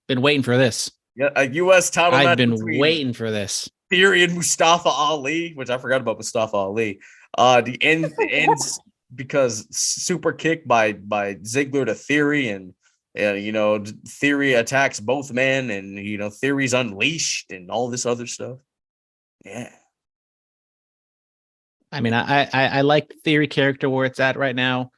Been waiting for this. Yeah, a U.S. title match. I've been waiting for this. Theory and Mustafa Ali, which I forgot about Mustafa Ali. The ends because super kick by Ziggler to Theory, and Theory attacks both men, and Theory's unleashed and all this other stuff. Yeah. I mean, I like Theory character where it's at right now.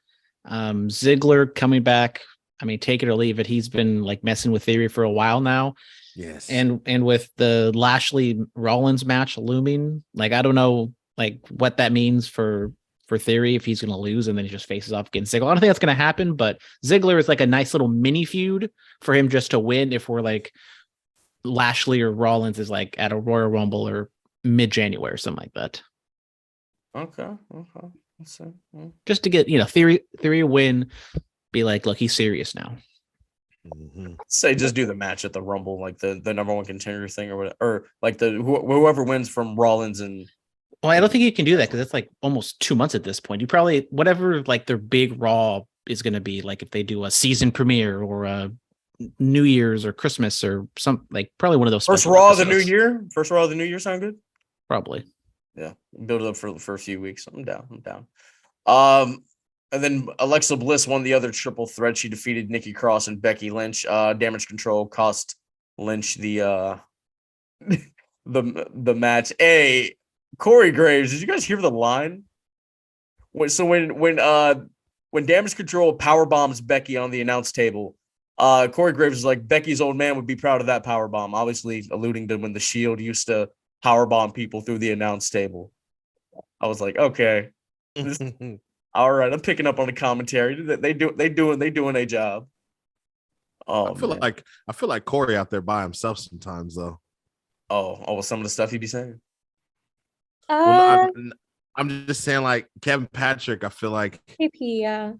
Ziggler coming back. I mean, take it or leave it. He's been like messing with Theory for a while now. Yes. And with the Lashley Rollins match looming, like I don't know like what that means for Theory if he's going to lose and then he just faces off against Ziggler. I don't think that's going to happen, but Ziggler is like a nice little mini feud for him just to win if we're like Lashley or Rollins is like at a Royal Rumble or mid-January or something like that. Okay. Let's see. Just to get, Theory win, be like, look, he's serious now. Mm-hmm. Say just do the match at the Rumble, like the number one contender thing or whatever, or like whoever wins from Rollins and. Well, I don't think you can do that because it's like almost 2 months at this point. You probably whatever like their big Raw is going to be like if they do a season premiere or a New Year's or Christmas or some like probably one of those. First Raw of the New Year. First Raw of the New Year sound good. Probably. Yeah, build it up for a few weeks. I'm down. And then Alexa Bliss won the other triple threat. She defeated Nikki Cross and Becky Lynch. Damage Control cost Lynch the the match. Hey, Corey Graves, did you guys hear the line? When Damage Control power bombs Becky on the announce table, Corey Graves is like, Becky's old man would be proud of that power bomb, obviously alluding to when the Shield used to power bomb people through the announce table. I was like, okay, all right, I'm picking up on the commentary. They doing a job. Oh, I feel like Corey out there by himself sometimes though. Oh, some of the stuff he'd be saying. Well, I'm just saying, like Kevin Patrick. I feel like yeah,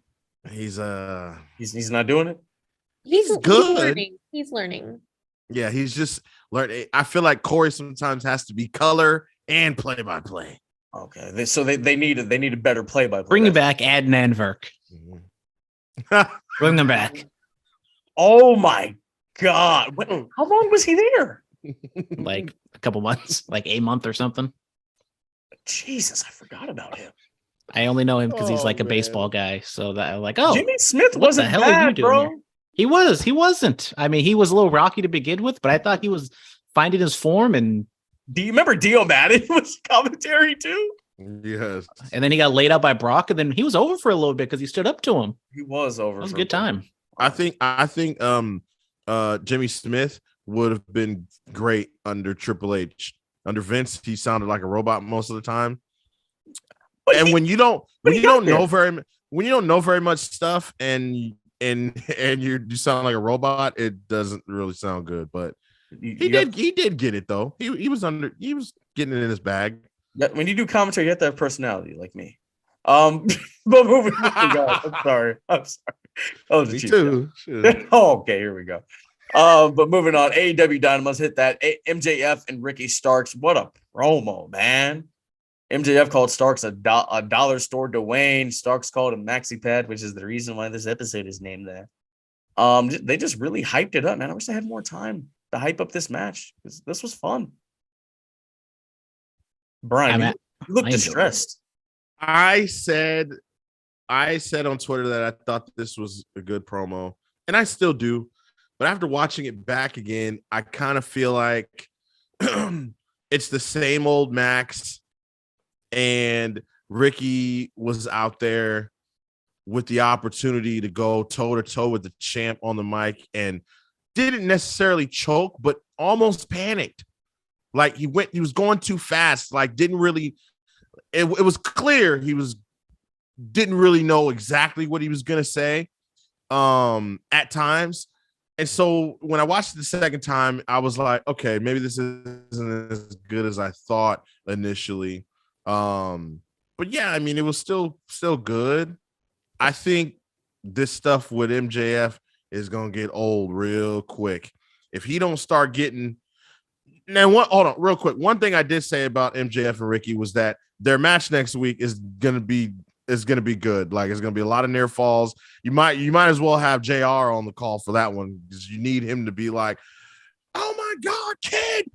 he's not doing it. He's good. He's learning. Yeah, he's just learning. I feel like Corey sometimes has to be color and play by play. Okay, so they need a better play by play. Bring him back, Adnan Verk. Bring them back. Oh my God! How long was he there? Like a couple months, like a month or something. Jesus, I forgot about him. I only know him because he's like a baseball guy. So that I'm like, Jimmy Smith what wasn't the hell bad, are you doing bro. here? He was. He wasn't. I mean, he was a little rocky to begin with, but I thought he was finding his form. And do you remember Dio Madden was commentary too? Yes. And then he got laid out by Brock, and then he was over for a little bit because he stood up to him. He was over. It was a good time. I think Jimmy Smith would have been great under Triple H. Under Vince, he sounded like a robot most of the time. And when you don't know very much stuff and you sound like a robot, it doesn't really sound good. But he did get it though. He was getting it in his bag. When you do commentary, you have to have personality like me. But moving on. I'm sorry. Oh, me too. Oh, okay, here we go. But moving on, AEW Dynamite hit that. MJF and Ricky Starks. What a promo, man. MJF called Starks a dollar store Dwayne. Starks called him Maxipad, which is the reason why this episode is named that. They just really hyped it up, man. I wish I had more time to hype up this match because this was fun. Brian, you look distressed. I said on Twitter that I thought this was a good promo, and I still do. But after watching it back again, I kind of feel like it's the same old Max, and Ricky was out there with the opportunity to go toe-to-toe with the champ on the mic and didn't necessarily choke, but almost panicked. Like he was going too fast, like didn't really, it was clear didn't really know exactly what he was going to say at times. And so when I watched it the second time, I was like, okay, maybe this isn't as good as I thought initially. But yeah, I mean, it was still good. I think this stuff with MJF is going to get old real quick. If he don't start getting now, hold on real quick. One thing I did say about MJF and Ricky was that their match next week is going to be good. Like it's going to be a lot of near falls. You might as well have JR on the call for that one because you need him to be like, oh my God, kid,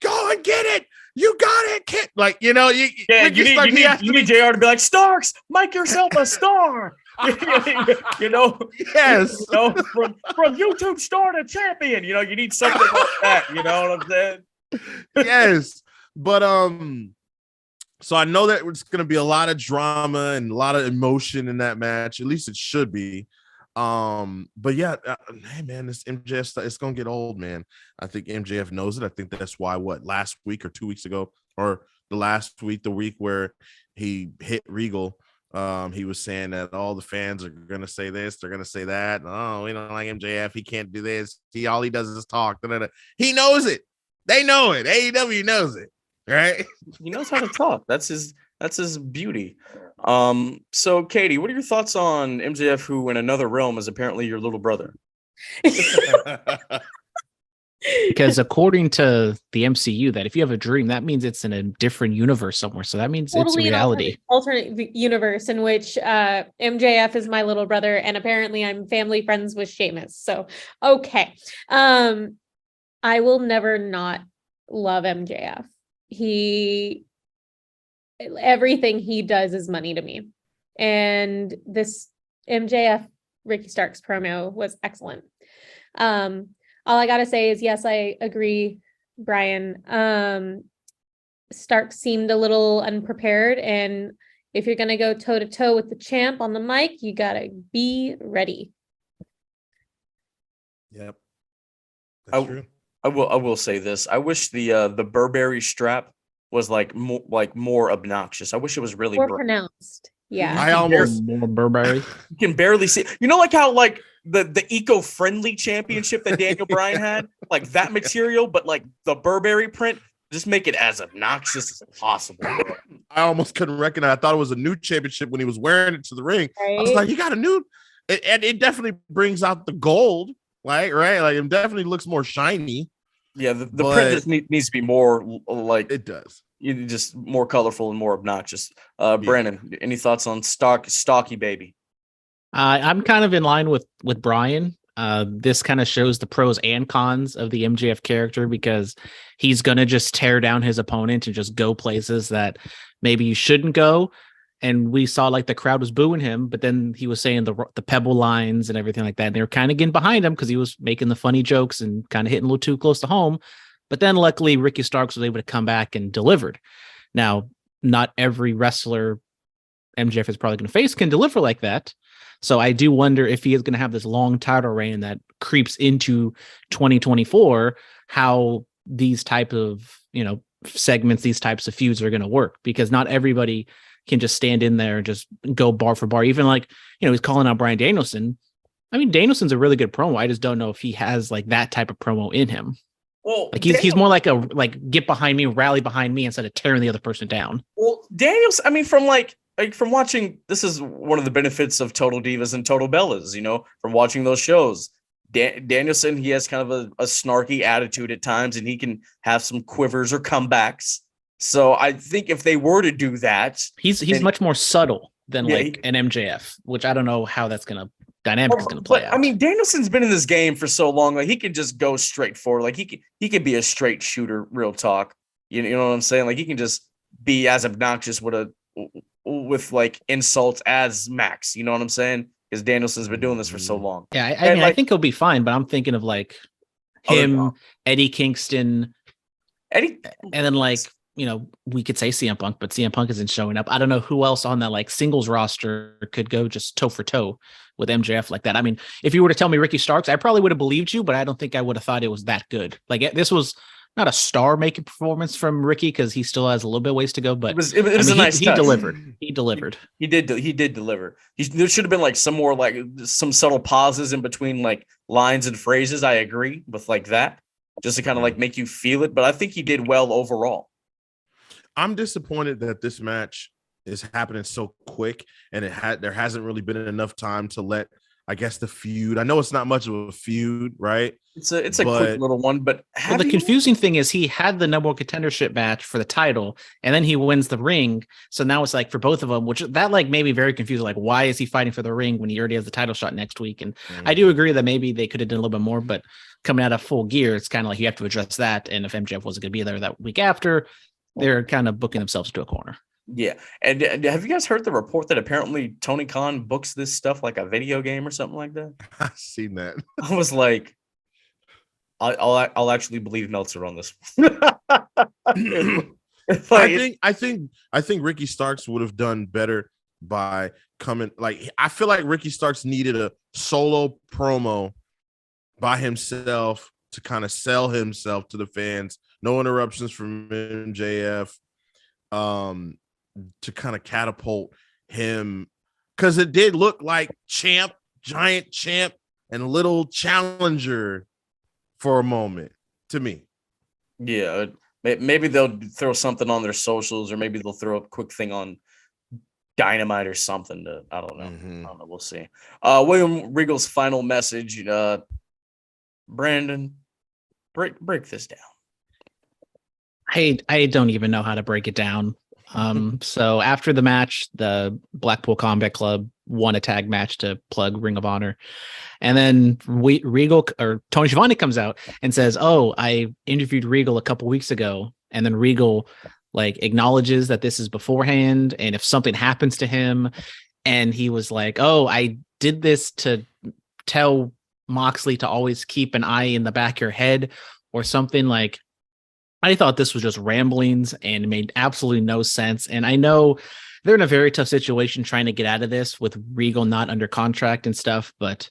go and get it. You got it, kid. Like, you know, you need JR to be like, Starks, make yourself a star. you know, yes. You know, from YouTube star to champion, you know, you need something like that. You know what I'm saying? Yes. But so I know that it's going to be a lot of drama and a lot of emotion in that match. At least it should be. But yeah, hey man, this MJF stuff, it's going to get old, man. I think MJF knows it. I think that's why last week or 2 weeks ago, or the week where he hit Regal, he was saying that all the fans are going to say this, they're going to say that. Oh, we don't like MJF. He can't do this. All he does is talk. He knows it. They know it. AEW knows it. Right? He knows how to talk. That's his beauty. So Katie, what are your thoughts on MJF, who in another realm is apparently your little brother? Because according to the MCU, that if you have a dream, that means it's in a different universe somewhere. So that means totally it's reality. Alternate universe in which MJF is my little brother, and apparently I'm family friends with Sheamus. So okay. I will never not love MJF. Everything he does is money to me. And this MJF Ricky Starks promo was excellent. All I gotta say is, yes, I agree, Brian. Starks seemed a little unprepared, and if you're gonna go toe to toe with the champ on the mic, you gotta be ready. Yep, that's true. I will say this. I wish the Burberry strap was more obnoxious. I wish it was really more pronounced. Yeah, I almost more Burberry. You can barely see. You know, like how like the eco-friendly championship that Daniel Bryan had, like that material, but like the Burberry print, just make it as obnoxious as possible. I almost couldn't recognize. I thought it was a new championship when he was wearing it to the ring. Right? I was like, you got a new, and it definitely brings out the gold. Like, right? Like it definitely looks more shiny. Yeah, the print just needs to be more like it does. Just more colorful and more obnoxious. Brandon, any thoughts on stocky baby? I'm kind of in line with Brian. This kind of shows the pros and cons of the MJF character, because he's gonna just tear down his opponent and just go places that maybe you shouldn't go. And we saw like the crowd was booing him, but then he was saying the pebble lines and everything like that. And they were kind of getting behind him because he was making the funny jokes and kind of hitting a little too close to home. But then luckily Ricky Starks was able to come back and delivered. Now, not every wrestler MJF is probably going to face can deliver like that. So I do wonder if he is going to have this long title reign that creeps into 2024, how these type of, segments, these types of feuds are going to work, because not everybody can just stand in there and just go bar for bar. Even like, he's calling out Bryan Danielson. I mean, Danielson's a really good promo. I just don't know if he has like that type of promo in him. Well, like he's more like get behind me, rally behind me instead of tearing the other person down. Well, Danielson, I mean, from watching, this is one of the benefits of Total Divas and Total Bellas, from watching those shows. Danielson, he has kind of a snarky attitude at times, and he can have some quivers or comebacks. So I think if they were to do that, he's much more subtle than an MJF, which I don't know how that's going to dynamic is going to play out. I mean, Danielson's been in this game for so long, like he can just go straight forward. Like he could be a straight shooter, real talk. You know what I'm saying? Like he can just be as obnoxious with like insults as Max. You know what I'm saying? Because Danielson's been doing this for so long. Yeah, I think he'll be fine, but I'm thinking of like him, Eddie Kingston, and then like, we could say CM Punk, but CM Punk isn't showing up. I don't know who else on that like singles roster could go just toe for toe with MJF like that. I mean, if you were to tell me Ricky Starks, I probably would have believed you, but I don't think I would have thought it was that good. Like this was not a star-making performance from Ricky because he still has a little bit of ways to go, but it was a nice touch. He delivered. He did deliver. There should have been like some more like some subtle pauses in between like lines and phrases. I agree with like that, just to kind of like make you feel it. But I think he did well overall. I'm disappointed that this match is happening so quick, and there hasn't really been enough time to let, I guess, the feud. I know it's not much of a feud, right? It's a quick little one, but the confusing thing is he had the number one contendership match for the title, and then he wins the ring. So now it's like for both of them, which that like made me very confused. Like, why is he fighting for the ring when he already has the title shot next week? And I do agree that maybe they could have done a little bit more, but coming out of Full Gear, it's kind of like you have to address that. And if MJF wasn't going to be there that week after, they're kind of booking themselves into a corner. Yeah. And have you guys heard the report that apparently Tony Khan books this stuff like a video game or something like that? I've seen that. I was like, I'll actually believe Meltzer on this. I think Ricky Starks would have done better by coming. Like, I feel like Ricky Starks needed a solo promo by himself to kind of sell himself to the fans. No interruptions from MJF, to kind of catapult him, because it did look like champ, giant champ, and little challenger for a moment to me. Yeah, maybe they'll throw something on their socials, or maybe they'll throw a quick thing on Dynamite or something. I don't know. I don't know. We'll see. William Regal's final message. Brandon, break this down. I don't even know how to break it down. So after the match, the Blackpool Combat Club won a tag match to plug Ring of Honor. And then Regal or Tony Schiavone comes out and says, "Oh, I interviewed Regal a couple weeks ago." And then Regal like acknowledges that this is beforehand, and if something happens to him, and he was like, "Oh, I did this to tell Moxley to always keep an eye in the back of your head," or something. Like, I thought this was just ramblings and made absolutely no sense. And I know they're in a very tough situation trying to get out of this with Regal not under contract and stuff, but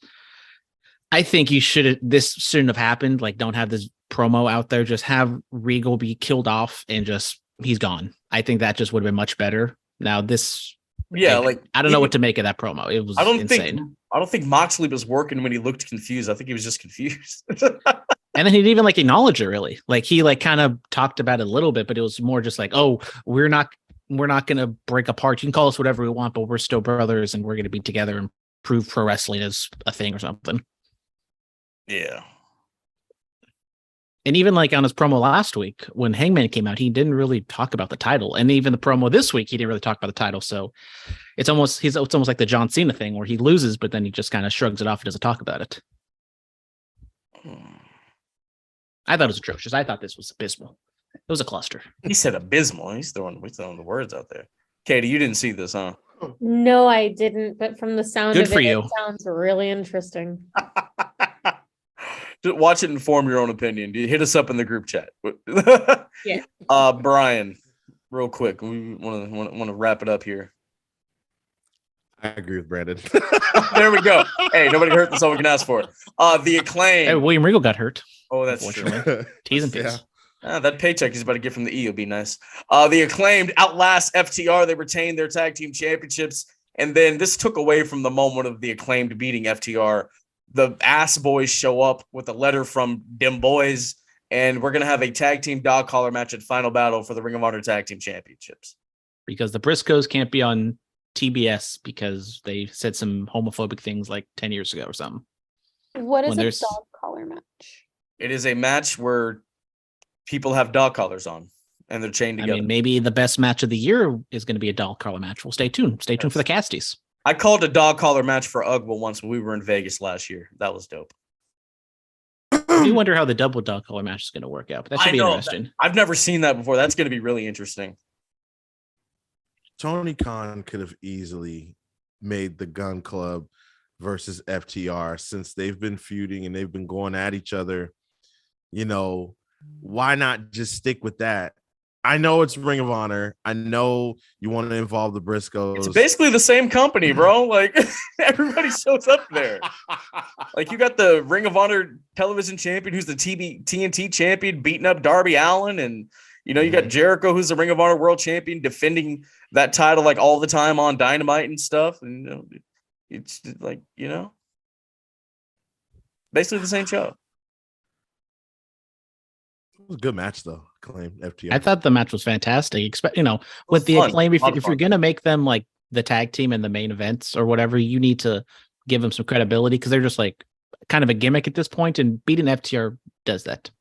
I think this shouldn't have happened. Like, don't have this promo out there. Just have Regal be killed off and just, he's gone. I think that just would have been much better. Now this, I don't know what to make of that promo. It was insane. I don't think Moxley was working when he looked confused. I think he was just confused. And then he didn't even like acknowledge it really. Like he like kind of talked about it a little bit, but it was more just like, "Oh, we're not going to break apart. You can call us whatever we want, but we're still brothers and we're going to be together and prove pro wrestling is a thing," or something. Yeah. And even like on his promo last week when Hangman came out, he didn't really talk about the title. And even the promo this week, he didn't really talk about the title. So it's almost like the John Cena thing where he loses, but then he just kind of shrugs it off and doesn't talk about it. I thought it was atrocious. I thought this was abysmal. It was a cluster. He said abysmal. He's throwing the words out there. Kaite, you didn't see this, huh? No, I didn't. But from the sound Good of for it, you. It sounds really interesting. Just watch it and form your own opinion. Hit us up in the group chat. Yeah. Brian, real quick, we want to wrap it up here. I agree with Brandon. There we go. Hey, nobody hurt, that's all we can ask for. The Acclaim. Hey, William Regal got hurt. Oh, that's true. T's and P's. That paycheck he's about to get from the E will be nice. The Acclaimed outlast FTR. They retained their tag team championships. And then this took away from the moment of the Acclaimed beating FTR. The Ass Boys show up with a letter from them boys. And we're going to have a tag team dog collar match at Final Battle for the Ring of Honor tag team championships. Because the Briscoes can't be on TBS because they said some homophobic things like 10 years ago or something. What is a dog collar match? It is a match where people have dog collars on and they're chained together. I mean, maybe the best match of the year is going to be a dog collar match. Well, stay tuned. Stay tuned for the Casties. I called a dog collar match for Ugwa once when we were in Vegas last year. That was dope. I do wonder how the double dog collar match is going to work out, but that should be interesting. I've never seen that before. That's going to be really interesting. Tony Khan could have easily made the Gun Club versus FTR since they've been feuding and they've been going at each other. You know, why not just stick with that? I know it's Ring of Honor. I know you want to involve the Briscoes. It's basically the same company, bro. Like everybody shows up there. Like you got the Ring of Honor television champion who's the TNT champion beating up Darby Allin, and you know you got Jericho who's the Ring of Honor world champion defending that title like all the time on Dynamite and stuff. And you know, it's like, you know, basically the same show. It was a good match though. Acclaim FTR. I thought the match was fantastic. You know, with the Acclaim, if you're going to make them like the tag team in the main events or whatever, you need to give them some credibility because they're just like kind of a gimmick at this point, and beating FTR does that.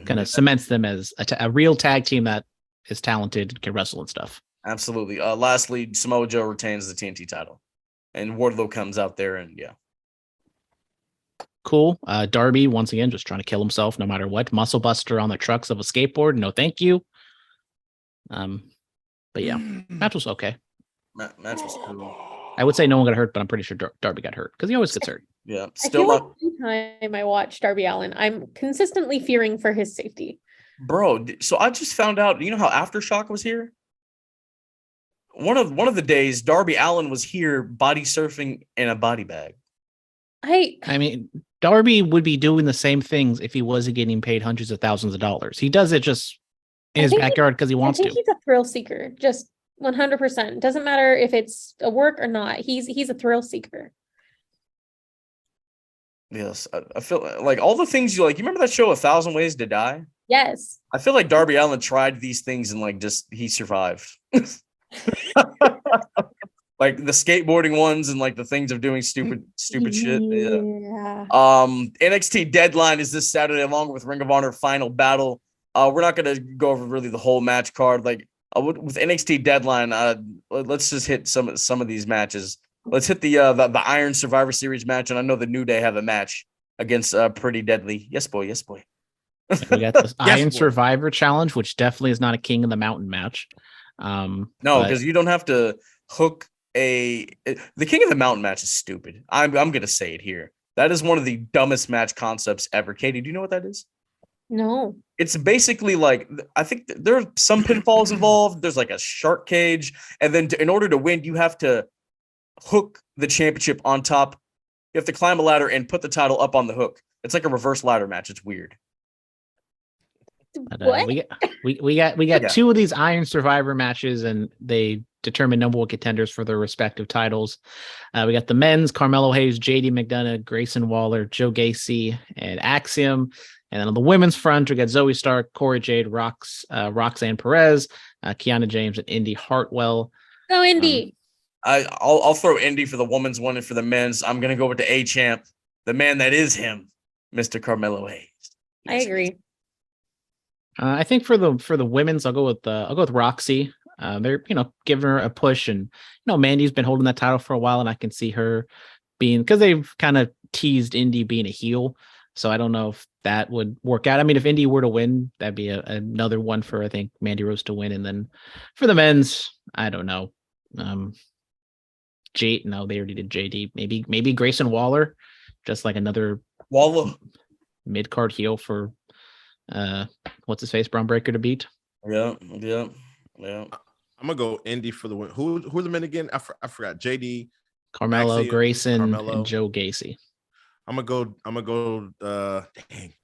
Kind of cements them as a real tag team that is talented, can wrestle and stuff. Absolutely. Lastly, Samoa Joe retains the TNT title, and Wardlow comes out there, and yeah. Cool. Darby, once again, just trying to kill himself no matter what. Muscle buster on the trucks of a skateboard. No, thank you. But yeah, match was okay. Match was cool. I would say no one got hurt, but I'm pretty sure Darby got hurt because he always gets hurt. Yeah. Still, like every time I watch Darby Allin, I'm consistently fearing for his safety. Bro, so I just found out, you know how Aftershock was here? One of the days, Darby Allin was here body surfing in a body bag. I mean, Darby would be doing the same things if he wasn't getting paid hundreds of thousands of dollars. He does it just in his backyard because he wants to. I think he's a thrill seeker, just 100%. Doesn't matter if it's a work or not. He's a thrill seeker. Yes, I feel like all the things you like. You remember that show, 1,000 Ways to Die? Yes. I feel like Darby Allin tried these things and like just he survived. Like the skateboarding ones and like the things of doing stupid shit. Yeah. NXT Deadline is this Saturday along with Ring of Honor Final Battle. We're not going to go over really the whole match card. Like with NXT Deadline, let's just hit some of these matches. Let's hit the Iron Survivor Series match, and I know the New Day have a match against Pretty Deadly. Yes, boy. Yes, boy. We got this Iron Survivor Challenge, which definitely is not a King of the Mountain match. No, because you don't have to hook the King of the Mountain match is stupid. I'm gonna say it here. That is one of the dumbest match concepts ever. Katie, do you know what that is? No. It's basically like, I think there are some pinfalls involved. There's like a shark cage, and then in order to win, you have to hook the championship on top. You have to climb a ladder and put the title up on the hook. It's like a reverse ladder match. It's weird. What? We got two of these Iron Survivor matches, and they determine number one contenders for their respective titles. We got the men's: Carmelo Hayes, JD McDonough, Grayson Waller, Joe Gacy, and Axiom. And then on the women's front, we got Zoe Stark, Corey Jade, Roxanne Perez, Kiana James, and Indy Hartwell. Go Indy. I'll throw Indy for the women's one, and for the men's, I'm gonna go with the A-champ, the man that is him, Mr. Carmelo Hayes. I agree. I think for the women's, I'll go with Roxy. They're giving her a push, and Mandy's been holding that title for a while, and I can see her being, because they've kind of teased Indy being a heel, so I don't know if that would work out. I mean, if Indy were to win, that'd be another one for, I think, Mandy Rose to win, and then for the men's, I don't know. They already did JD. Maybe Grayson Waller, just like another Waller mid card heel for what's his face, Braun Breaker to beat. Yeah. I'm gonna go Indy for the win. Who are the men again? I forgot. JD, Carmelo, Maxie, Grayson, Carmelo. and Joe Gacy. I'm gonna go. Dang.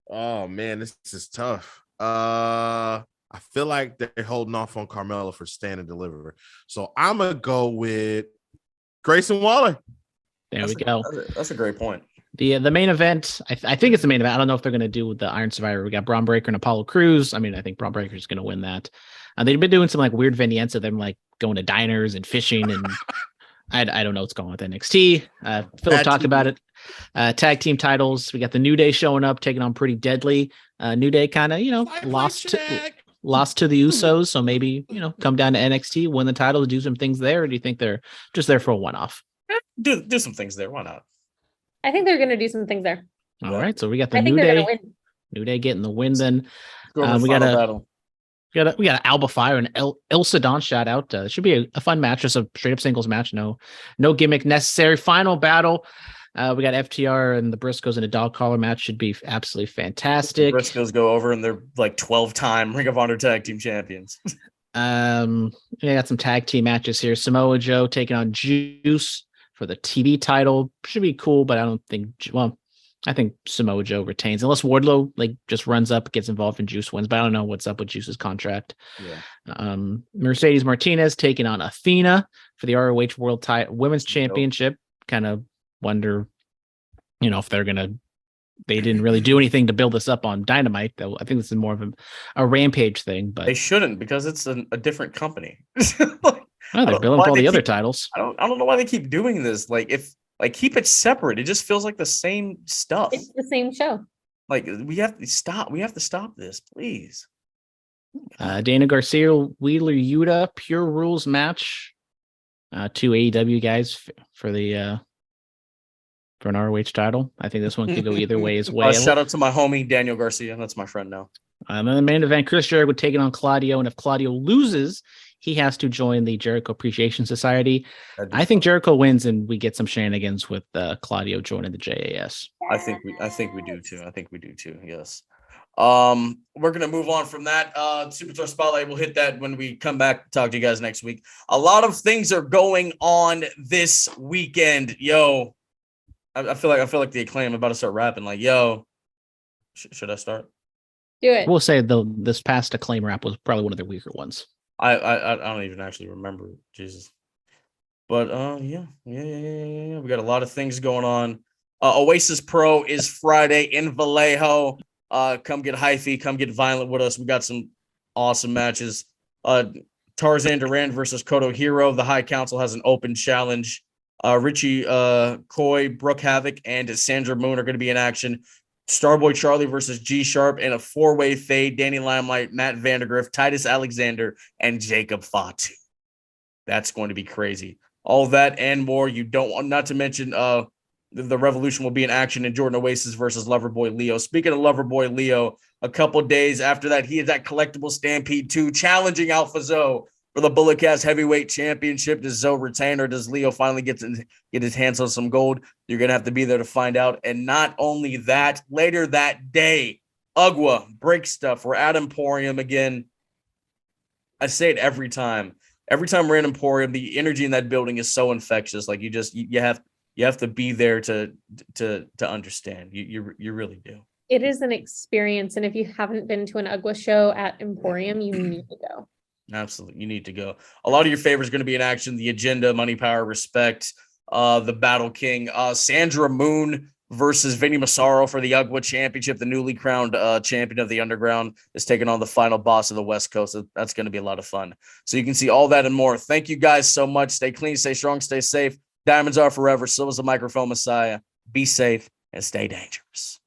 Oh man, this is tough. I feel like they're holding off on Carmelo for Stand and Deliver. So I'm gonna go with Grayson Waller. There we go. That's a great point. The main event, I think it's the main event. I don't know if they're going to do with the Iron Survivor. We got Braun Breaker and Apollo Crews. I mean, I think Braun Breaker is going to win that. They've been doing some like weird vignettes of them like going to diners and fishing, and I don't know what's going on with NXT. Phillip talked about it. Tag team titles. We got the New Day showing up, taking on Pretty Deadly. New Day kind of, lost to the Usos, so maybe come down to NXT, win the title, do some things there. Or do you think they're just there for a one-off? Do some things there. Why not? I think they're going to do some things there. All right, so we got the I think New they're Day. going to win. New Day getting the win. Then Go over the we final got battle. we got an Alba Fire and El Sadon shout out. It should be a fun match, just a straight up singles match. No gimmick necessary. Final battle. We got FTR and the Briscoes in a dog collar match. Should be absolutely fantastic. The Briscoes go over and they're like 12-time Ring of Honor tag team champions. We got some tag team matches here. Samoa Joe taking on Juice for the TV title. Should be cool, but I don't think. Well, I think Samoa Joe retains unless Wardlow just runs up, gets involved, and Juice wins. But I don't know what's up with Juice's contract. Yeah. Mercedes Martinez taking on Athena for the ROH World Women's Championship. Kind of wonder, if they're gonna. They didn't really do anything to build this up on Dynamite, though. I think this is more of a Rampage thing, but they shouldn't because it's a different company. They're billing for all the other titles. I don't know why they keep doing this. Keep it separate. It just feels like the same stuff. It's the same show. We have to stop. We have to stop this, please. Dana Garcia, Wheeler Yuta, Pure Rules match. Two AEW guys for the for an ROH title. I think this one could go either way as well. Shout out to my homie Daniel Garcia. That's my friend now. And then the main event, Chris Jericho taking on Claudio, and if Claudio loses, he has to join the Jericho Appreciation Society. I think Jericho wins, and we get some shenanigans with Claudio joining the JAS. I think we do too. Yes. We're gonna move on from that. Superstar Spotlight. We'll hit that when we come back. Talk to you guys next week. A lot of things are going on this weekend. Yo, I feel like the Acclaim about to start rapping. Should I start? Do it. We'll say this past Acclaim rap was probably one of their weaker ones. I don't even actually remember. Jesus. But yeah. We got a lot of things going on. Oasis Pro is Friday in Vallejo. Come get hyphy, come get violent with us. We got some awesome matches. Tarzan Duran versus Koto Hiro. The High Council has an open challenge. Richie Coy, Brooke Havoc, and Sandra Moon are going to be in action. Starboy Charlie versus G Sharp in a 4-way fade. Danny Limelight, Matt Vandergriff, Titus Alexander, and Jacob Fatu. That's going to be crazy. All that and more. You don't want, not to mention the Revolution will be in action in Jordan Oasis versus Loverboy Leo. Speaking of Loverboy Leo, a couple days after that, he is at Collectible Stampede 2 challenging Alpha Zoe for the Bullet Cast Heavyweight Championship. Does Zoe retain or does Leo finally get his hands on some gold? You're going to have to be there to find out. And not only that, later that day, Ugwa, Break Stuff, we're at Emporium again. I say it every time. Every time we're in Emporium, the energy in that building is so infectious. You have to be there to understand. You really do. It is an experience, and if you haven't been to an Ugwa show at Emporium, you need to go. Absolutely, you need to go. A lot of your favorites are going to be in action. The Agenda, Money, Power, Respect, the Battle King, Sandra Moon versus Vinny Massaro for the Ugwa Championship. The newly crowned champion of the Underground is taking on the final boss of the West Coast. That's going to be a lot of fun. So you can see all that and more. Thank you guys so much. Stay clean, stay strong, stay safe. Diamonds are forever. So is the Microphone Messiah. Be safe and stay dangerous.